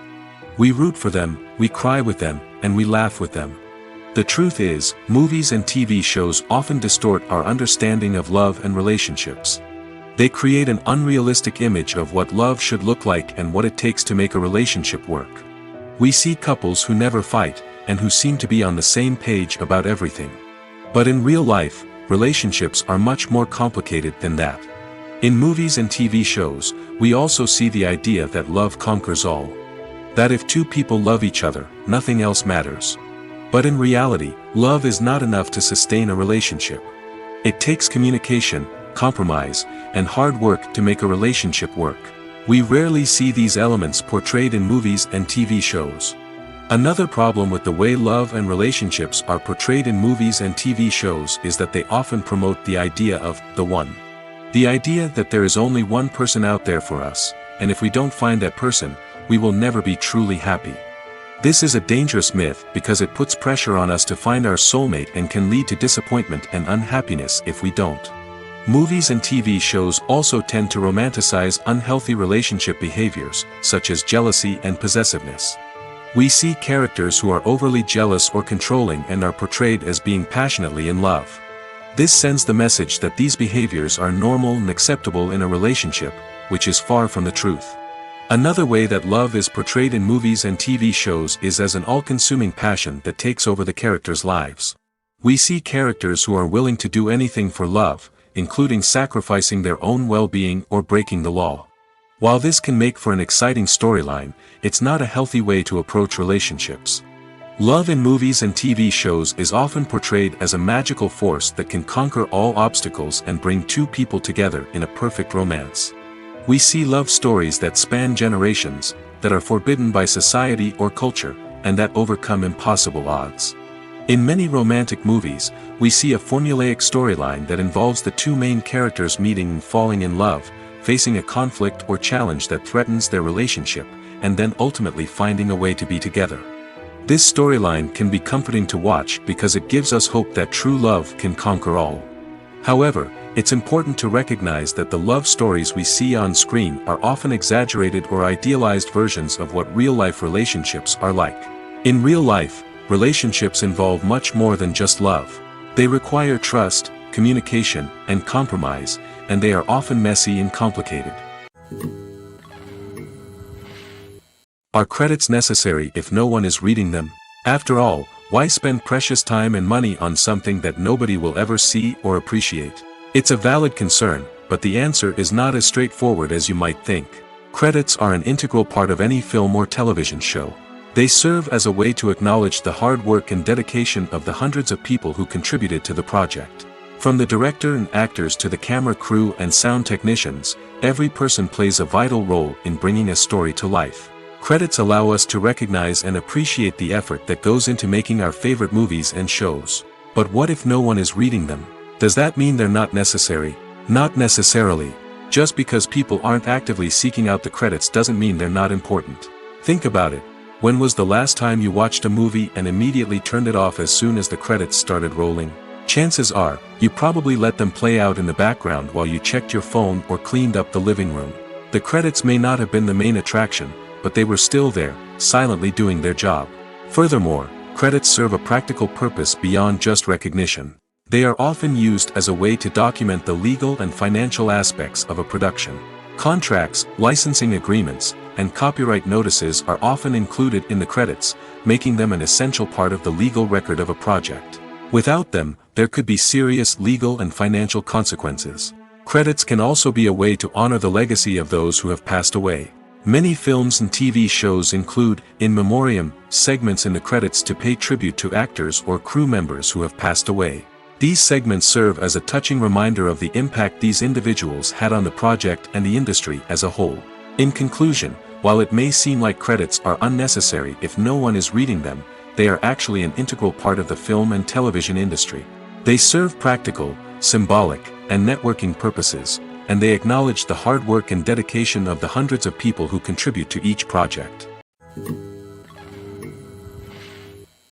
We root for them, we cry with them, and we laugh with them. The truth is, movies and TV shows often distort our understanding of love and relationships. They create an unrealistic image of what love should look like and what it takes to make a relationship work. We see couples who never fight, and who seem to be on the same page about everything. But in real life, relationships are much more complicated than that. In movies and TV shows, we also see the idea that love conquers all. That if two people love each other, nothing else matters. But in reality, love is not enough to sustain a relationship. It takes communication, compromise, and hard work to make a relationship work. We rarely see these elements portrayed in movies and TV shows. Another problem with the way love and relationships are portrayed in movies and TV shows is that they often promote the idea of the one. The idea that there is only one person out there for us, and if we don't find that person, we will never be truly happy. This is a dangerous myth because it puts pressure on us to find our soulmate and can lead to disappointment and unhappiness if we don't. Movies and TV shows also tend to romanticize unhealthy relationship behaviors, such as jealousy and possessiveness. We see characters who are overly jealous or controlling and are portrayed as being passionately in love. This sends the message that these behaviors are normal and acceptable in a relationship, which is far from the truth. Another way that love is portrayed in movies and TV shows is as an all-consuming passion that takes over the characters' lives. We see characters who are willing to do anything for love, including sacrificing their own well-being or breaking the law. While this can make for an exciting storyline, it's not a healthy way to approach relationships. Love in movies and TV shows is often portrayed as a magical force that can conquer all obstacles and bring two people together in a perfect romance. We see love stories that span generations, that are forbidden by society or culture, and that overcome impossible odds. In many romantic movies, we see a formulaic storyline that involves the two main characters meeting and falling in love, facing a conflict or challenge that threatens their relationship, and then ultimately finding a way to be together. This storyline can be comforting to watch because it gives us hope that true love can conquer all. However, it's important to recognize that the love stories we see on screen are often exaggerated or idealized versions of what real-life relationships are like. In real life, relationships involve much more than just love. They require trust, communication, and compromise, and they are often messy and complicated. Are credits necessary if no one is reading them? After all, why spend precious time and money on something that nobody will ever see or appreciate? It's a valid concern, but the answer is not as straightforward as you might think. Credits are an integral part of any film or television show. They serve as a way to acknowledge the hard work and dedication of the hundreds of people who contributed to the project. From the director and actors to the camera crew and sound technicians, every person plays a vital role in bringing a story to life. Credits allow us to recognize and appreciate the effort that goes into making our favorite movies and shows. But what if no one is reading them? Does that mean they're not necessary? Not necessarily. Just because people aren't actively seeking out the credits doesn't mean they're not important. Think about it. When was the last time you watched a movie and immediately turned it off as soon as the credits started rolling? Chances are, you probably let them play out in the background while you checked your phone or cleaned up the living room. The credits may not have been the main attraction, but they were still there, silently doing their job. Furthermore, credits serve a practical purpose beyond just recognition. They are often used as a way to document the legal and financial aspects of a production. Contracts, licensing agreements, and copyright notices are often included in the credits, making them an essential part of the legal record of a project. Without them, there could be serious legal and financial consequences. Credits can also be a way to honor the legacy of those who have passed away. Many films and TV shows include, in memoriam, segments in the credits to pay tribute to actors or crew members who have passed away. These segments serve as a touching reminder of the impact these individuals had on the project and the industry as a whole. In conclusion, while it may seem like credits are unnecessary if no one is reading them, they are actually an integral part of the film and television industry. They serve practical, symbolic, and networking purposes, and they acknowledge the hard work and dedication of the hundreds of people who contribute to each project.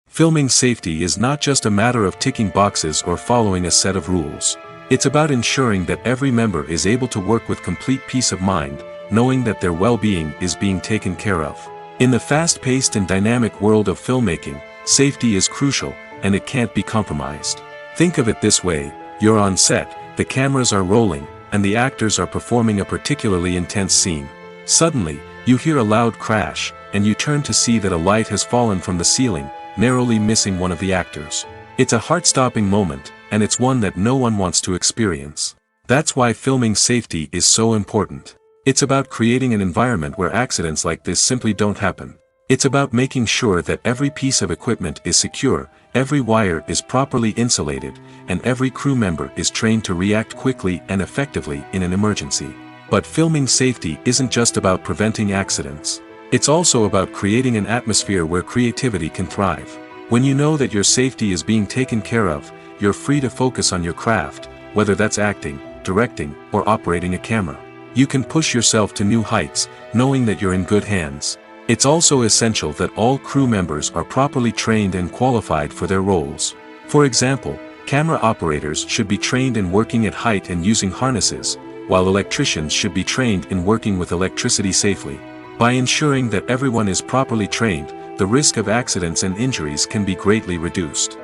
Filming safety is not just a matter of ticking boxes or following a set of rules. It's about ensuring that every member is able to work with complete peace of mind, knowing that their well-being is being taken care of. In the fast-paced and dynamic world of filmmaking, safety is crucial, and it can't be compromised. Think of it this way: you're on set, the cameras are rolling, and the actors are performing a particularly intense scene. Suddenly, you hear a loud crash, and you turn to see that a light has fallen from the ceiling, narrowly missing one of the actors. It's a heart-stopping moment, and it's one that no one wants to experience. That's why filming safety is so important. It's about creating an environment where accidents like this simply don't happen. It's about making sure that every piece of equipment is secure, every wire is properly insulated, and every crew member is trained to react quickly and effectively in an emergency. But filming safety isn't just about preventing accidents. It's also about creating an atmosphere where creativity can thrive. When you know that your safety is being taken care of, you're free to focus on your craft, whether that's acting, directing, or operating a camera. You can push yourself to new heights, knowing that you're in good hands. It's also essential that all crew members are properly trained and qualified for their roles. For example, camera operators should be trained in working at height and using harnesses, while electricians should be trained in working with electricity safely. By ensuring that everyone is properly trained, the risk of accidents and injuries can be greatly reduced.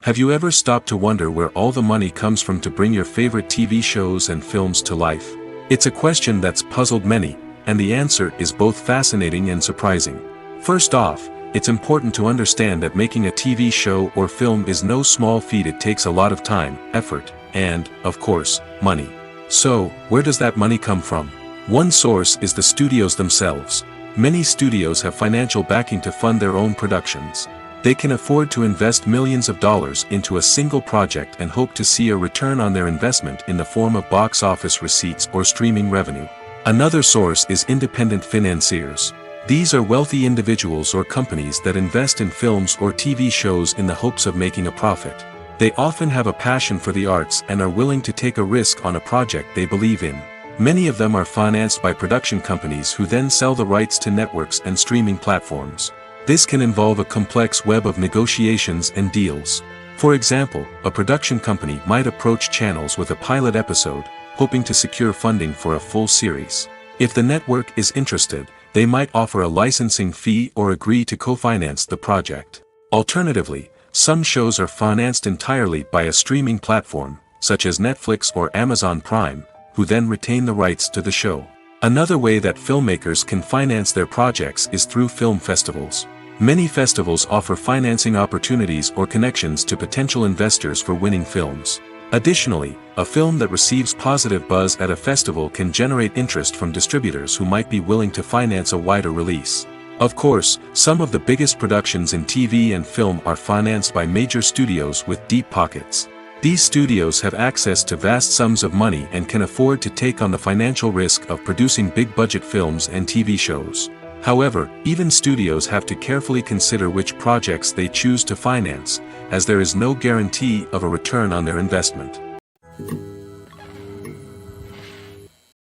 Have you ever stopped to wonder where all the money comes from to bring your favorite TV shows and films to life? It's a question that's puzzled many, and the answer is both fascinating and surprising. First off, it's important to understand that making a TV show or film is no small feat. It takes a lot of time, effort, and, of course, money. So, where does that money come from? One source is the studios themselves. Many studios have financial backing to fund their own productions. They can afford to invest millions of dollars into a single project and hope to see a return on their investment in the form of box office receipts or streaming revenue. Another source is independent financiers. These are wealthy individuals or companies that invest in films or TV shows in the hopes of making a profit. They often have a passion for the arts and are willing to take a risk on a project they believe in. Many of them are financed by production companies who then sell the rights to networks and streaming platforms. This can involve a complex web of negotiations and deals. For example, a production company might approach channels with a pilot episode, hoping to secure funding for a full series. If the network is interested, they might offer a licensing fee or agree to co-finance the project. Alternatively, some shows are financed entirely by a streaming platform, such as Netflix or Amazon Prime, who then retain the rights to the show. Another way that filmmakers can finance their projects is through film festivals. Many festivals offer financing opportunities or connections to potential investors for winning films. Additionally, a film that receives positive buzz at a festival can generate interest from distributors who might be willing to finance a wider release. Of course, some of the biggest productions in TV and film are financed by major studios with deep pockets. These studios have access to vast sums of money and can afford to take on the financial risk of producing big-budget films and TV shows. However, even studios have to carefully consider which projects they choose to finance, as there is no guarantee of a return on their investment.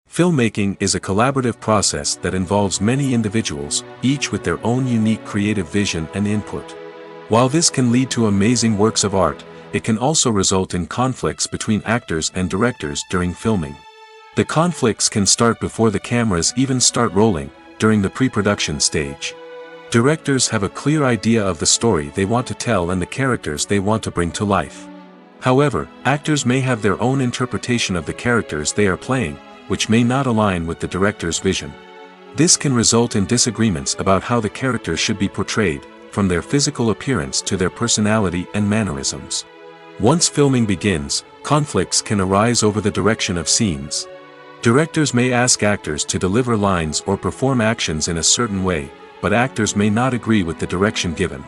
Filmmaking is a collaborative process that involves many individuals, each with their own unique creative vision and input. While this can lead to amazing works of art, it can also result in conflicts between actors and directors during filming. The conflicts can start before the cameras even start rolling, during the pre-production stage. Directors have a clear idea of the story they want to tell and the characters they want to bring to life. However, actors may have their own interpretation of the characters they are playing, which may not align with the director's vision. This can result in disagreements about how the characters should be portrayed, from their physical appearance to their personality and mannerisms. Once filming begins, conflicts can arise over the direction of scenes. Directors may ask actors to deliver lines or perform actions in a certain way, but actors may not agree with the direction given.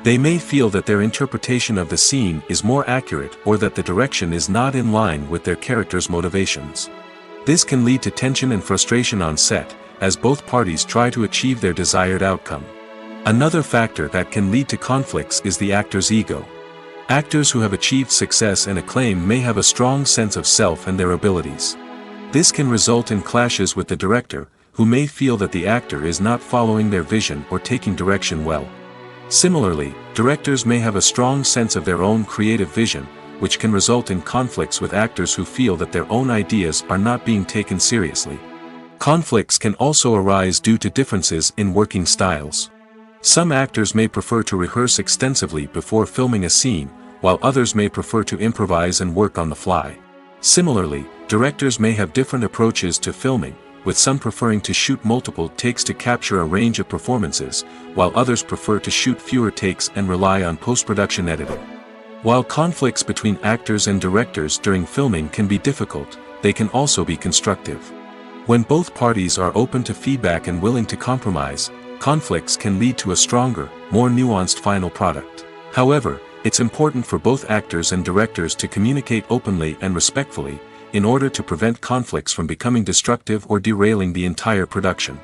They may feel that their interpretation of the scene is more accurate or that the direction is not in line with their character's motivations. This can lead to tension and frustration on set, as both parties try to achieve their desired outcome. Another factor that can lead to conflicts is the actor's ego. Actors who have achieved success and acclaim may have a strong sense of self and their abilities. This can result in clashes with the director, who may feel that the actor is not following their vision or taking direction well. Similarly, directors may have a strong sense of their own creative vision, which can result in conflicts with actors who feel that their own ideas are not being taken seriously. Conflicts can also arise due to differences in working styles. Some actors may prefer to rehearse extensively before filming a scene, while others may prefer to improvise and work on the fly. Similarly, directors may have different approaches to filming, with some preferring to shoot multiple takes to capture a range of performances, while others prefer to shoot fewer takes and rely on post-production editing. While conflicts between actors and directors during filming can be difficult, they can also be constructive. When both parties are open to feedback and willing to compromise, conflicts can lead to a stronger, more nuanced final product. However, it's important for both actors and directors to communicate openly and respectfully, in order to prevent conflicts from becoming destructive or derailing the entire production.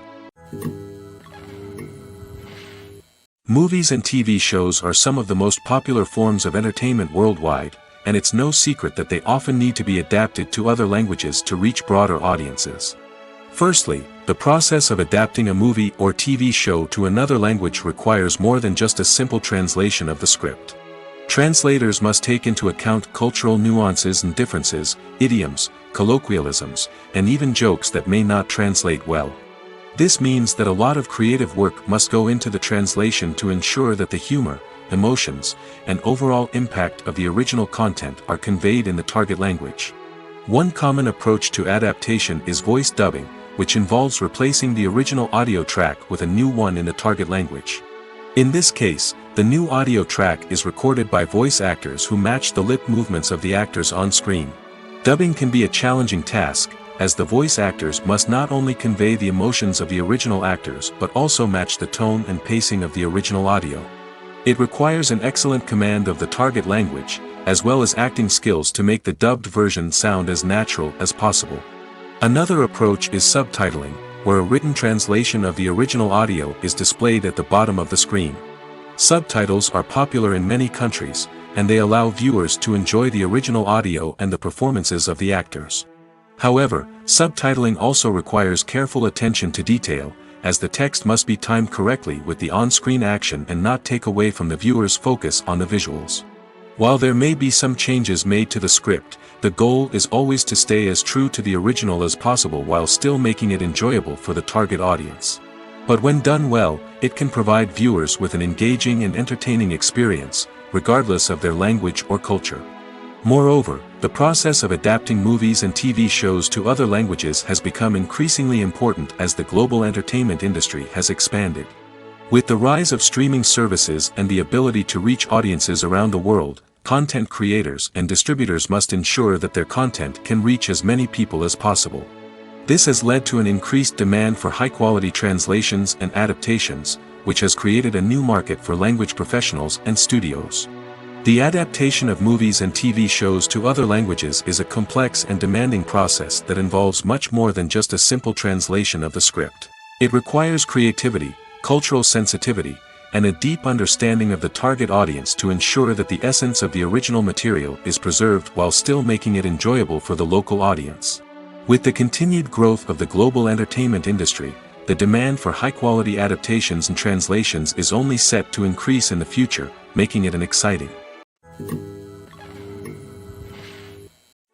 Movies and TV shows are some of the most popular forms of entertainment worldwide, and it's no secret that they often need to be adapted to other languages to reach broader audiences. Firstly, the process of adapting a movie or TV show to another language requires more than just a simple translation of the script. Translators must take into account cultural nuances and differences, idioms, colloquialisms, and even jokes that may not translate well. This means that a lot of creative work must go into the translation to ensure that the humor, emotions, and overall impact of the original content are conveyed in the target language. One common approach to adaptation is voice dubbing, which involves replacing the original audio track with a new one in the target language. In this case, the new audio track is recorded by voice actors who match the lip movements of the actors on screen. Dubbing can be a challenging task, as the voice actors must not only convey the emotions of the original actors but also match the tone and pacing of the original audio. It requires an excellent command of the target language, as well as acting skills to make the dubbed version sound as natural as possible. Another approach is subtitling, where a written translation of the original audio is displayed at the bottom of the screen. Subtitles are popular in many countries, and they allow viewers to enjoy the original audio and the performances of the actors. However, subtitling also requires careful attention to detail, as the text must be timed correctly with the on-screen action and not take away from the viewer's focus on the visuals. While there may be some changes made to the script, the goal is always to stay as true to the original as possible while still making it enjoyable for the target audience. But when done well, it can provide viewers with an engaging and entertaining experience, regardless of their language or culture. Moreover, the process of adapting movies and TV shows to other languages has become increasingly important as the global entertainment industry has expanded. With the rise of streaming services and the ability to reach audiences around the world, content creators and distributors must ensure that their content can reach as many people as possible. This has led to an increased demand for high-quality translations and adaptations, which has created a new market for language professionals and studios. The adaptation of movies and TV shows to other languages is a complex and demanding process that involves much more than just a simple translation of the script. It requires creativity, cultural sensitivity, and a deep understanding of the target audience to ensure that the essence of the original material is preserved while still making it enjoyable for the local audience. With the continued growth of the global entertainment industry, the demand for high-quality adaptations and translations is only set to increase in the future, making it exciting.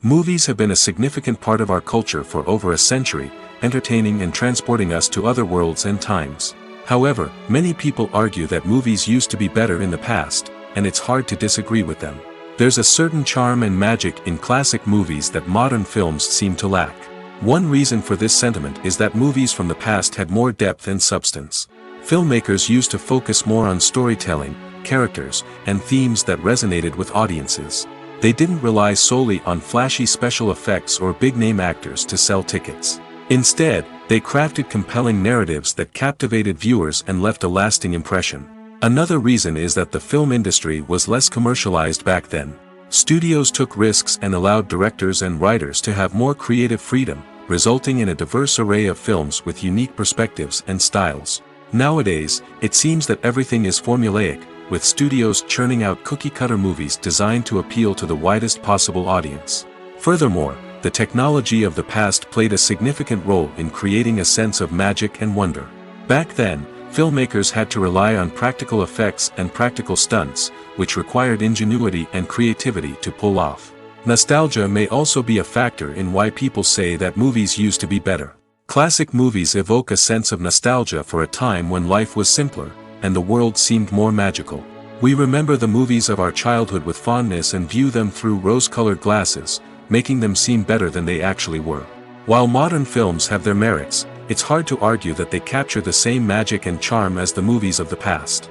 Movies have been a significant part of our culture for over a century, entertaining and transporting us to other worlds and times. However, many people argue that movies used to be better in the past, and it's hard to disagree with them. There's a certain charm and magic in classic movies that modern films seem to lack. One reason for this sentiment is that movies from the past had more depth and substance. Filmmakers used to focus more on storytelling, characters, and themes that resonated with audiences. They didn't rely solely on flashy special effects or big-name actors to sell tickets. Instead, they crafted compelling narratives that captivated viewers and left a lasting impression. Another reason is that the film industry was less commercialized back then. Studios took risks and allowed directors and writers to have more creative freedom, resulting in a diverse array of films with unique perspectives and styles. Nowadays, it seems that everything is formulaic, with studios churning out cookie-cutter movies designed to appeal to the widest possible audience. Furthermore, the technology of the past played a significant role in creating a sense of magic and wonder. Back then, filmmakers had to rely on practical effects and practical stunts, which required ingenuity and creativity to pull off. Nostalgia may also be a factor in why people say that movies used to be better. Classic movies evoke a sense of nostalgia for a time when life was simpler, and the world seemed more magical. We remember the movies of our childhood with fondness and view them through rose-colored glasses, making them seem better than they actually were. While modern films have their merits, it's hard to argue that they capture the same magic and charm as the movies of the past.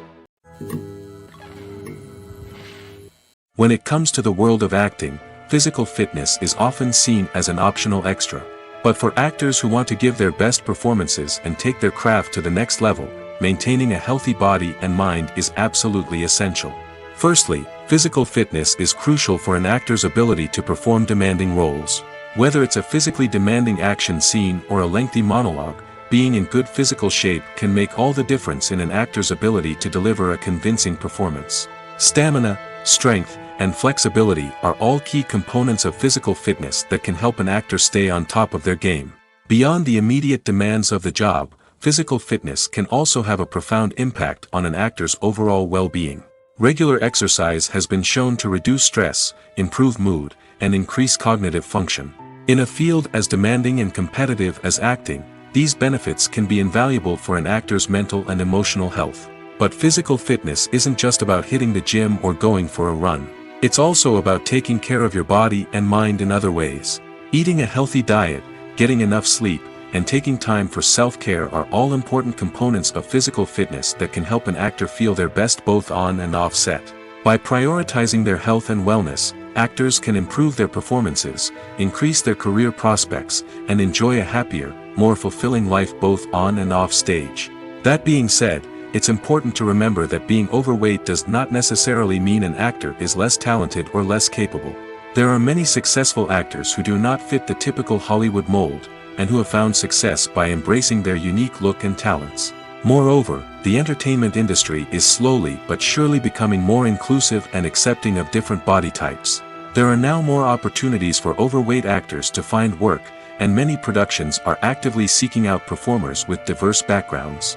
When it comes to the world of acting, physical fitness is often seen as an optional extra. But for actors who want to give their best performances and take their craft to the next level, maintaining a healthy body and mind is absolutely essential. Firstly, physical fitness is crucial for an actor's ability to perform demanding roles. Whether it's a physically demanding action scene or a lengthy monologue, being in good physical shape can make all the difference in an actor's ability to deliver a convincing performance. Stamina, strength, and flexibility are all key components of physical fitness that can help an actor stay on top of their game. Beyond the immediate demands of the job, physical fitness can also have a profound impact on an actor's overall well-being. Regular exercise has been shown to reduce stress, improve mood, and increase cognitive function. In a field as demanding and competitive as acting, these benefits can be invaluable for an actor's mental and emotional health. But physical fitness isn't just about hitting the gym or going for a run. It's also about taking care of your body and mind in other ways. Eating a healthy diet, getting enough sleep, and taking time for self-care are all important components of physical fitness that can help an actor feel their best both on and off set. By prioritizing their health and wellness, actors can improve their performances, increase their career prospects, and enjoy a happier, more fulfilling life both on and off stage. That being said, it's important to remember that being overweight does not necessarily mean an actor is less talented or less capable. There are many successful actors who do not fit the typical Hollywood mold, and who have found success by embracing their unique look and talents. Moreover, the entertainment industry is slowly but surely becoming more inclusive and accepting of different body types. There are now more opportunities for overweight actors to find work, and many productions are actively seeking out performers with diverse backgrounds.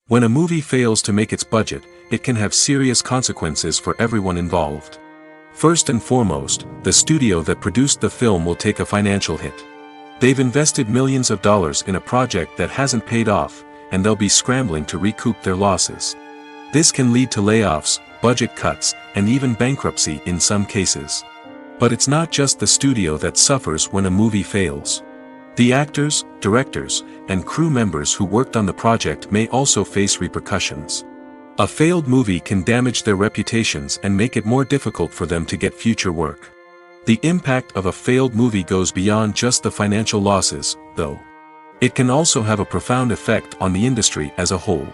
When a movie fails to make its budget, it can have serious consequences for everyone involved. First and foremost, the studio that produced the film will take a financial hit. They've invested millions of dollars in a project that hasn't paid off, and they'll be scrambling to recoup their losses. This can lead to layoffs, budget cuts, and even bankruptcy in some cases. But it's not just the studio that suffers when a movie fails. The actors, directors, and crew members who worked on the project may also face repercussions. A failed movie can damage their reputations and make it more difficult for them to get future work. The impact of a failed movie goes beyond just the financial losses, though. It can also have a profound effect on the industry as a whole.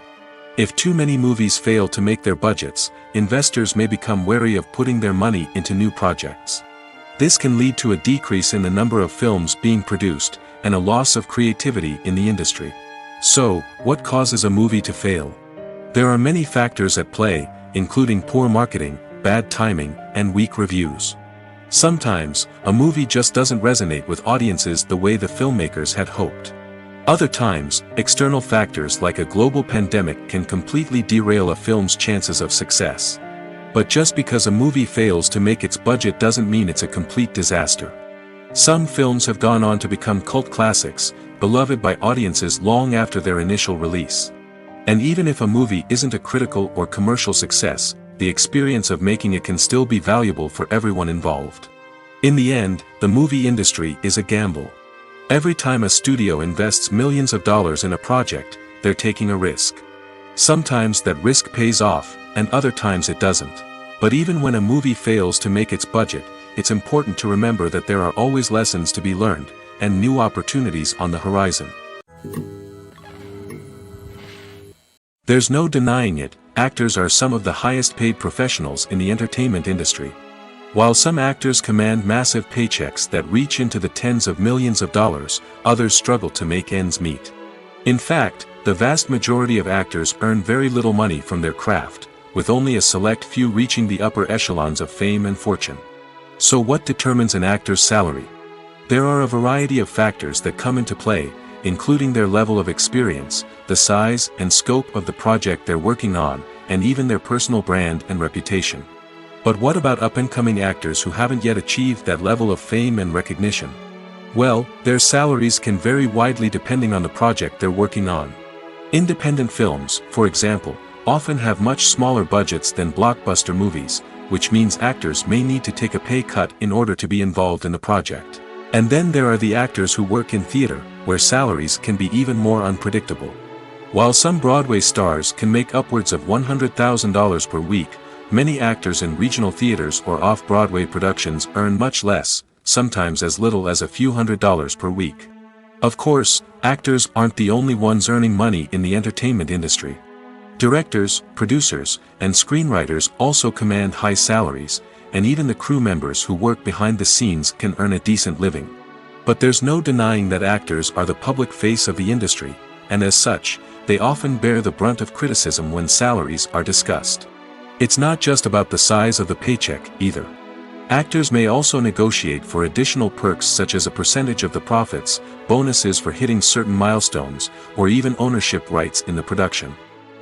If too many movies fail to make their budgets, investors may become wary of putting their money into new projects. This can lead to a decrease in the number of films being produced, and a loss of creativity in the industry. So, what causes a movie to fail? There are many factors at play, including poor marketing, bad timing, and weak reviews. Sometimes, a movie just doesn't resonate with audiences the way the filmmakers had hoped. Other times, external factors like a global pandemic can completely derail a film's chances of success. But just because a movie fails to make its budget doesn't mean it's a complete disaster. Some films have gone on to become cult classics, beloved by audiences long after their initial release. And even if a movie isn't a critical or commercial success, the experience of making it can still be valuable for everyone involved. In the end, the movie industry is a gamble. Every time a studio invests millions of dollars in a project, they're taking a risk. Sometimes that risk pays off, and other times it doesn't. But even when a movie fails to make its budget, it's important to remember that there are always lessons to be learned, and new opportunities on the horizon. There's no denying it, actors are some of the highest paid professionals in the entertainment industry. While some actors command massive paychecks that reach into the tens of millions of dollars, others struggle to make ends meet. In fact, the vast majority of actors earn very little money from their craft, with only a select few reaching the upper echelons of fame and fortune. So what determines an actor's salary? There are a variety of factors that come into play, including their level of experience, the size and scope of the project they're working on, and even their personal brand and reputation. But what about up-and-coming actors who haven't yet achieved that level of fame and recognition? Well, their salaries can vary widely depending on the project they're working on. Independent films, for example, often have much smaller budgets than blockbuster movies, which means actors may need to take a pay cut in order to be involved in the project. And then there are the actors who work in theater, where salaries can be even more unpredictable. While some Broadway stars can make upwards of $100,000 per week, many actors in regional theaters or off-Broadway productions earn much less, sometimes as little as a few $100s per week. Of course, actors aren't the only ones earning money in the entertainment industry. Directors, producers, and screenwriters also command high salaries, and even the crew members who work behind the scenes can earn a decent living. But there's no denying that actors are the public face of the industry, and as such, they often bear the brunt of criticism when salaries are discussed. It's not just about the size of the paycheck, either. Actors may also negotiate for additional perks such as a percentage of the profits, bonuses for hitting certain milestones, or even ownership rights in the production.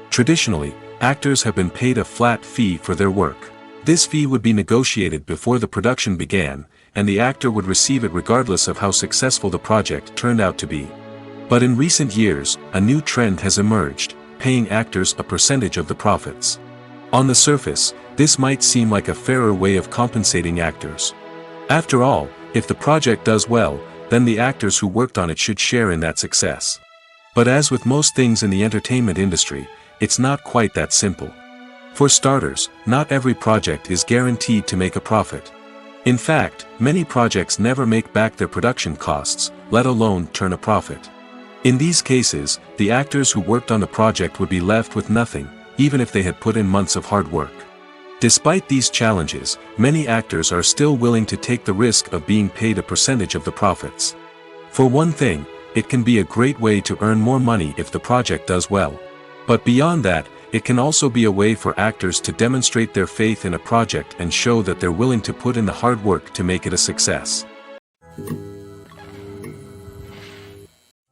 Traditionally, actors have been paid a flat fee for their work. This fee would be negotiated before the production began, and the actor would receive it regardless of how successful the project turned out to be. But in recent years, a new trend has emerged, paying actors a percentage of the profits. On the surface, this might seem like a fairer way of compensating actors. After all, if the project does well, then the actors who worked on it should share in that success. But as with most things in the entertainment industry, it's not quite that simple. For starters, not every project is guaranteed to make a profit. In fact, many projects never make back their production costs, let alone turn a profit. In these cases, the actors who worked on the project would be left with nothing, even if they had put in months of hard work. Despite these challenges, many actors are still willing to take the risk of being paid a percentage of the profits. For one thing, it can be a great way to earn more money if the project does well. But beyond that, it can also be a way for actors to demonstrate their faith in a project and show that they're willing to put in the hard work to make it a success.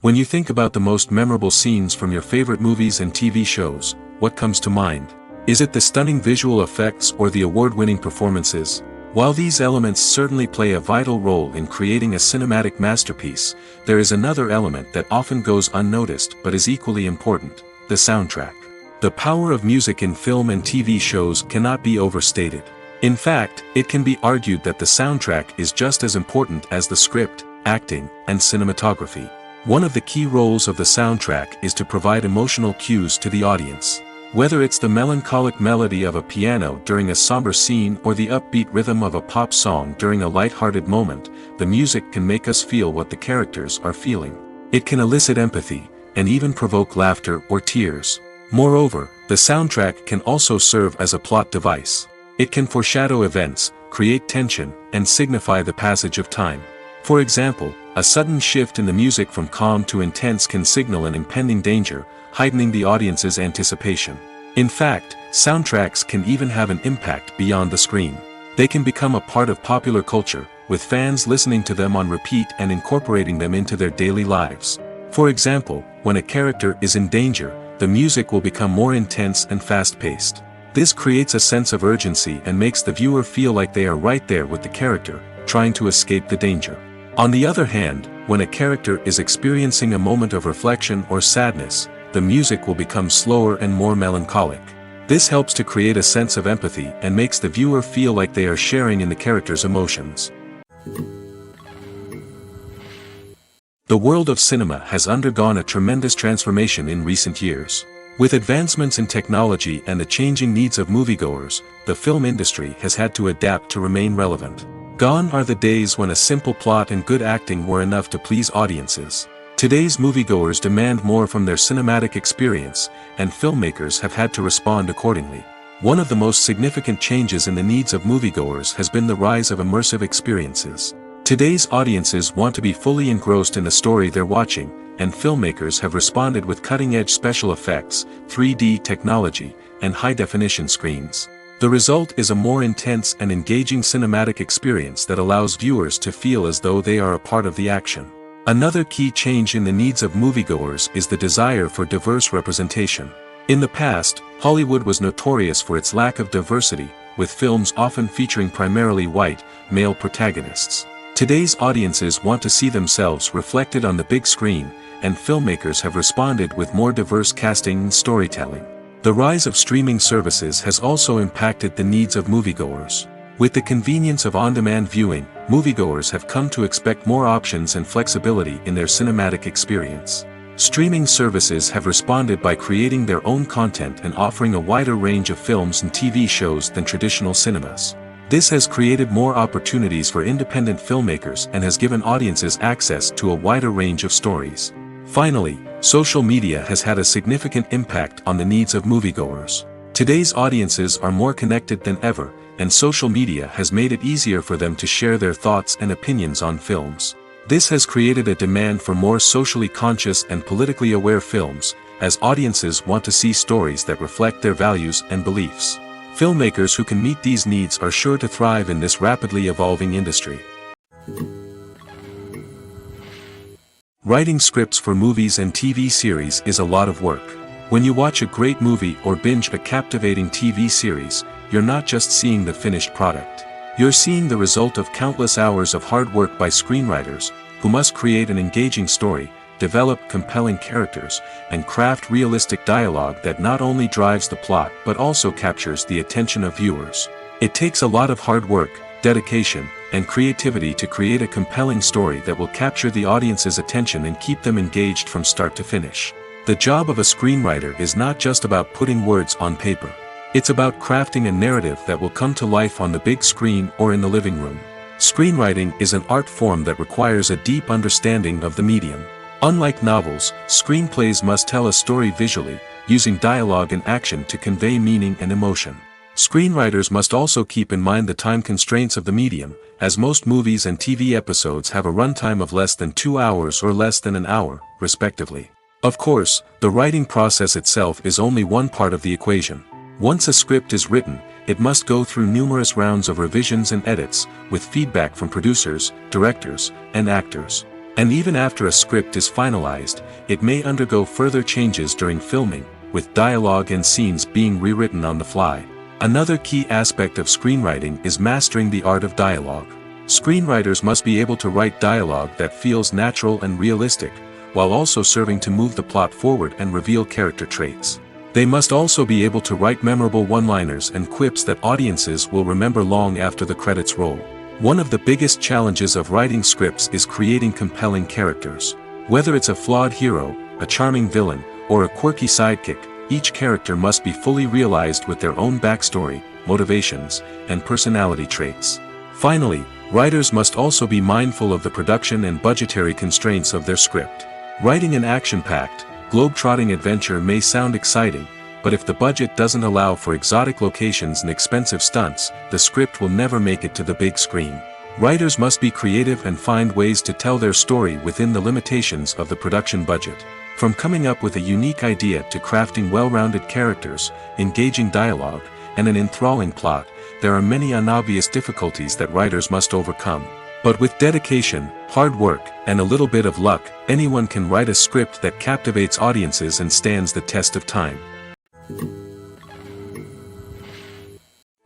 When you think about the most memorable scenes from your favorite movies and TV shows, what comes to mind? Is it the stunning visual effects or the award-winning performances? While these elements certainly play a vital role in creating a cinematic masterpiece, there is another element that often goes unnoticed but is equally important: the soundtrack. The power of music in film and TV shows cannot be overstated. In fact, it can be argued that the soundtrack is just as important as the script, acting, and cinematography. One of the key roles of the soundtrack is to provide emotional cues to the audience. Whether it's the melancholic melody of a piano during a somber scene or the upbeat rhythm of a pop song during a light-hearted moment, the music can make us feel what the characters are feeling. It can elicit empathy, and even provoke laughter or tears. Moreover, the soundtrack can also serve as a plot device. It can foreshadow events, create tension, and signify the passage of time. For example, a sudden shift in the music from calm to intense can signal an impending danger, heightening the audience's anticipation. In fact, soundtracks can even have an impact beyond the screen. They can become a part of popular culture, with fans listening to them on repeat and incorporating them into their daily lives. For example, when a character is in danger, the music will become more intense and fast-paced. This creates a sense of urgency and makes the viewer feel like they are right there with the character, trying to escape the danger. On the other hand, when a character is experiencing a moment of reflection or sadness, the music will become slower and more melancholic. This helps to create a sense of empathy and makes the viewer feel like they are sharing in the character's emotions. The world of cinema has undergone a tremendous transformation in recent years. With advancements in technology and the changing needs of moviegoers, the film industry has had to adapt to remain relevant. Gone are the days when a simple plot and good acting were enough to please audiences. Today's moviegoers demand more from their cinematic experience, and filmmakers have had to respond accordingly. One of the most significant changes in the needs of moviegoers has been the rise of immersive experiences. Today's audiences want to be fully engrossed in the story they're watching, and filmmakers have responded with cutting-edge special effects, 3D technology, and high-definition screens. The result is a more intense and engaging cinematic experience that allows viewers to feel as though they are a part of the action. Another key change in the needs of moviegoers is the desire for diverse representation. In the past, Hollywood was notorious for its lack of diversity, with films often featuring primarily white, male protagonists. Today's audiences want to see themselves reflected on the big screen, and filmmakers have responded with more diverse casting and storytelling. The rise of streaming services has also impacted the needs of moviegoers. With the convenience of on-demand viewing, moviegoers have come to expect more options and flexibility in their cinematic experience. Streaming services have responded by creating their own content and offering a wider range of films and TV shows than traditional cinemas. This has created more opportunities for independent filmmakers and has given audiences access to a wider range of stories. Finally, social media has had a significant impact on the needs of moviegoers. Today's audiences are more connected than ever, and social media has made it easier for them to share their thoughts and opinions on films. This has created a demand for more socially conscious and politically aware films, as audiences want to see stories that reflect their values and beliefs. Filmmakers who can meet these needs are sure to thrive in this rapidly evolving industry. Writing scripts for movies and TV series is a lot of work. When you watch a great movie or binge a captivating TV series, you're not just seeing the finished product. You're seeing the result of countless hours of hard work by screenwriters, who must create an engaging story, develop compelling characters, and craft realistic dialogue that not only drives the plot but also captures the attention of viewers. It takes a lot of hard work, dedication, and creativity to create a compelling story that will capture the audience's attention and keep them engaged from start to finish. The job of a screenwriter is not just about putting words on paper. It's about crafting a narrative that will come to life on the big screen or in the living room. Screenwriting is an art form that requires a deep understanding of the medium. Unlike novels, screenplays must tell a story visually, using dialogue and action to convey meaning and emotion. Screenwriters must also keep in mind the time constraints of the medium, as most movies and TV episodes have a runtime of less than 2 hours or less than an hour, respectively. Of course, the writing process itself is only one part of the equation. Once a script is written, it must go through numerous rounds of revisions and edits, with feedback from producers, directors, and actors. And even after a script is finalized, it may undergo further changes during filming, with dialogue and scenes being rewritten on the fly. Another key aspect of screenwriting is mastering the art of dialogue. Screenwriters must be able to write dialogue that feels natural and realistic, while also serving to move the plot forward and reveal character traits. They must also be able to write memorable one-liners and quips that audiences will remember long after the credits roll. One of the biggest challenges of writing scripts is creating compelling characters. Whether it's a flawed hero, a charming villain, or a quirky sidekick, each character must be fully realized with their own backstory, motivations, and personality traits. Finally, writers must also be mindful of the production and budgetary constraints of their script. Writing an action-packed, globe-trotting adventure may sound exciting, but if the budget doesn't allow for exotic locations and expensive stunts, the script will never make it to the big screen. Writers must be creative and find ways to tell their story within the limitations of the production budget. From coming up with a unique idea to crafting well-rounded characters, engaging dialogue, and an enthralling plot, there are many unobvious difficulties that writers must overcome. But with dedication, hard work, and a little bit of luck, anyone can write a script that captivates audiences and stands the test of time.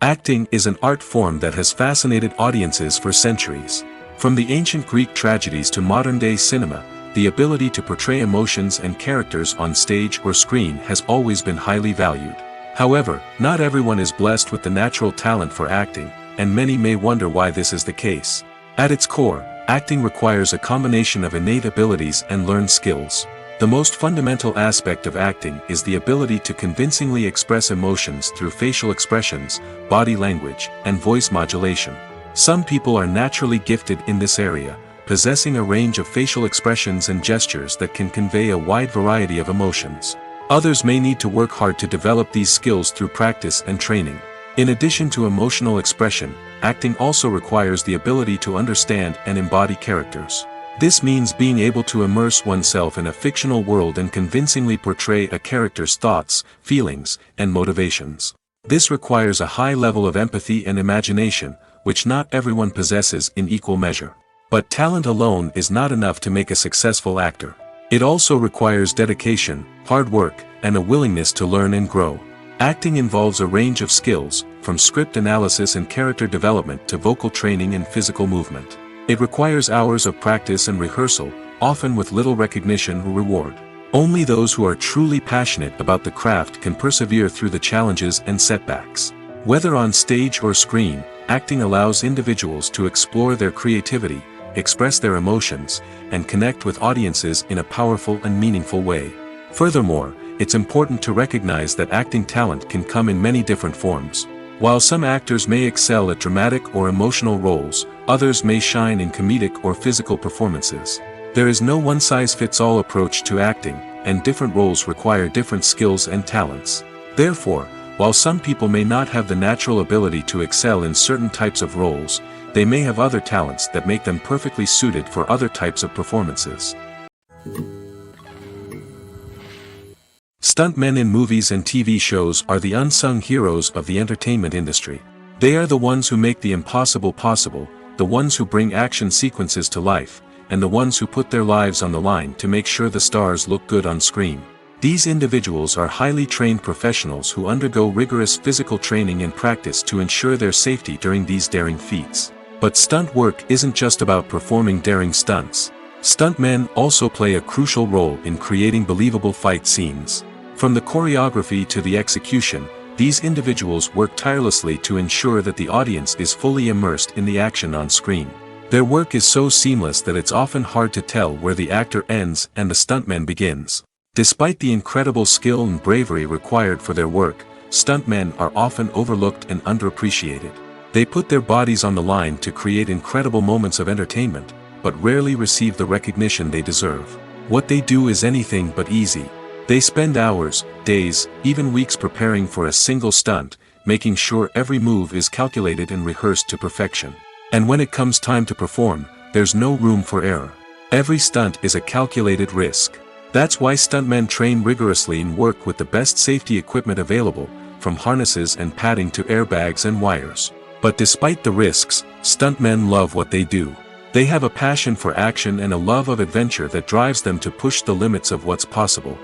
Acting is an art form that has fascinated audiences for centuries. From the ancient Greek tragedies to modern-day cinema, the ability to portray emotions and characters on stage or screen has always been highly valued. However, not everyone is blessed with the natural talent for acting, and many may wonder why this is the case. At its core, acting requires a combination of innate abilities and learned skills. The most fundamental aspect of acting is the ability to convincingly express emotions through facial expressions, body language, and voice modulation. Some people are naturally gifted in this area, possessing a range of facial expressions and gestures that can convey a wide variety of emotions. Others may need to work hard to develop these skills through practice and training. In addition to emotional expression, acting also requires the ability to understand and embody characters. This means being able to immerse oneself in a fictional world and convincingly portray a character's thoughts, feelings, and motivations. This requires a high level of empathy and imagination, which not everyone possesses in equal measure. But talent alone is not enough to make a successful actor. It also requires dedication, hard work, and a willingness to learn and grow. Acting involves a range of skills, from script analysis and character development to vocal training and physical movement. It requires hours of practice and rehearsal, often with little recognition or reward. Only those who are truly passionate about the craft can persevere through the challenges and setbacks. Whether on stage or screen, acting allows individuals to explore their creativity, express their emotions, and connect with audiences in a powerful and meaningful way. Furthermore, it's important to recognize that acting talent can come in many different forms. While some actors may excel at dramatic or emotional roles, others may shine in comedic or physical performances. There is no one-size-fits-all approach to acting, and different roles require different skills and talents. Therefore, while some people may not have the natural ability to excel in certain types of roles, they may have other talents that make them perfectly suited for other types of performances. Stuntmen in movies and TV shows are the unsung heroes of the entertainment industry. They are the ones who make the impossible possible, the ones who bring action sequences to life, and the ones who put their lives on the line to make sure the stars look good on screen. These individuals are highly trained professionals who undergo rigorous physical training and practice to ensure their safety during these daring feats. But stunt work isn't just about performing daring stunts. Stuntmen also play a crucial role in creating believable fight scenes. From the choreography to the execution, these individuals work tirelessly to ensure that the audience is fully immersed in the action on screen. Their work is so seamless that it's often hard to tell where the actor ends and the stuntman begins. Despite the incredible skill and bravery required for their work, stuntmen are often overlooked and underappreciated. They put their bodies on the line to create incredible moments of entertainment, but rarely receive the recognition they deserve. What they do is anything but easy. They spend hours, days, even weeks preparing for a single stunt, making sure every move is calculated and rehearsed to perfection. And when it comes time to perform, there's no room for error. Every stunt is a calculated risk. That's why stuntmen train rigorously and work with the best safety equipment available, from harnesses and padding to airbags and wires. But despite the risks, stuntmen love what they do. They have a passion for action and a love of adventure that drives them to push the limits of what's possible.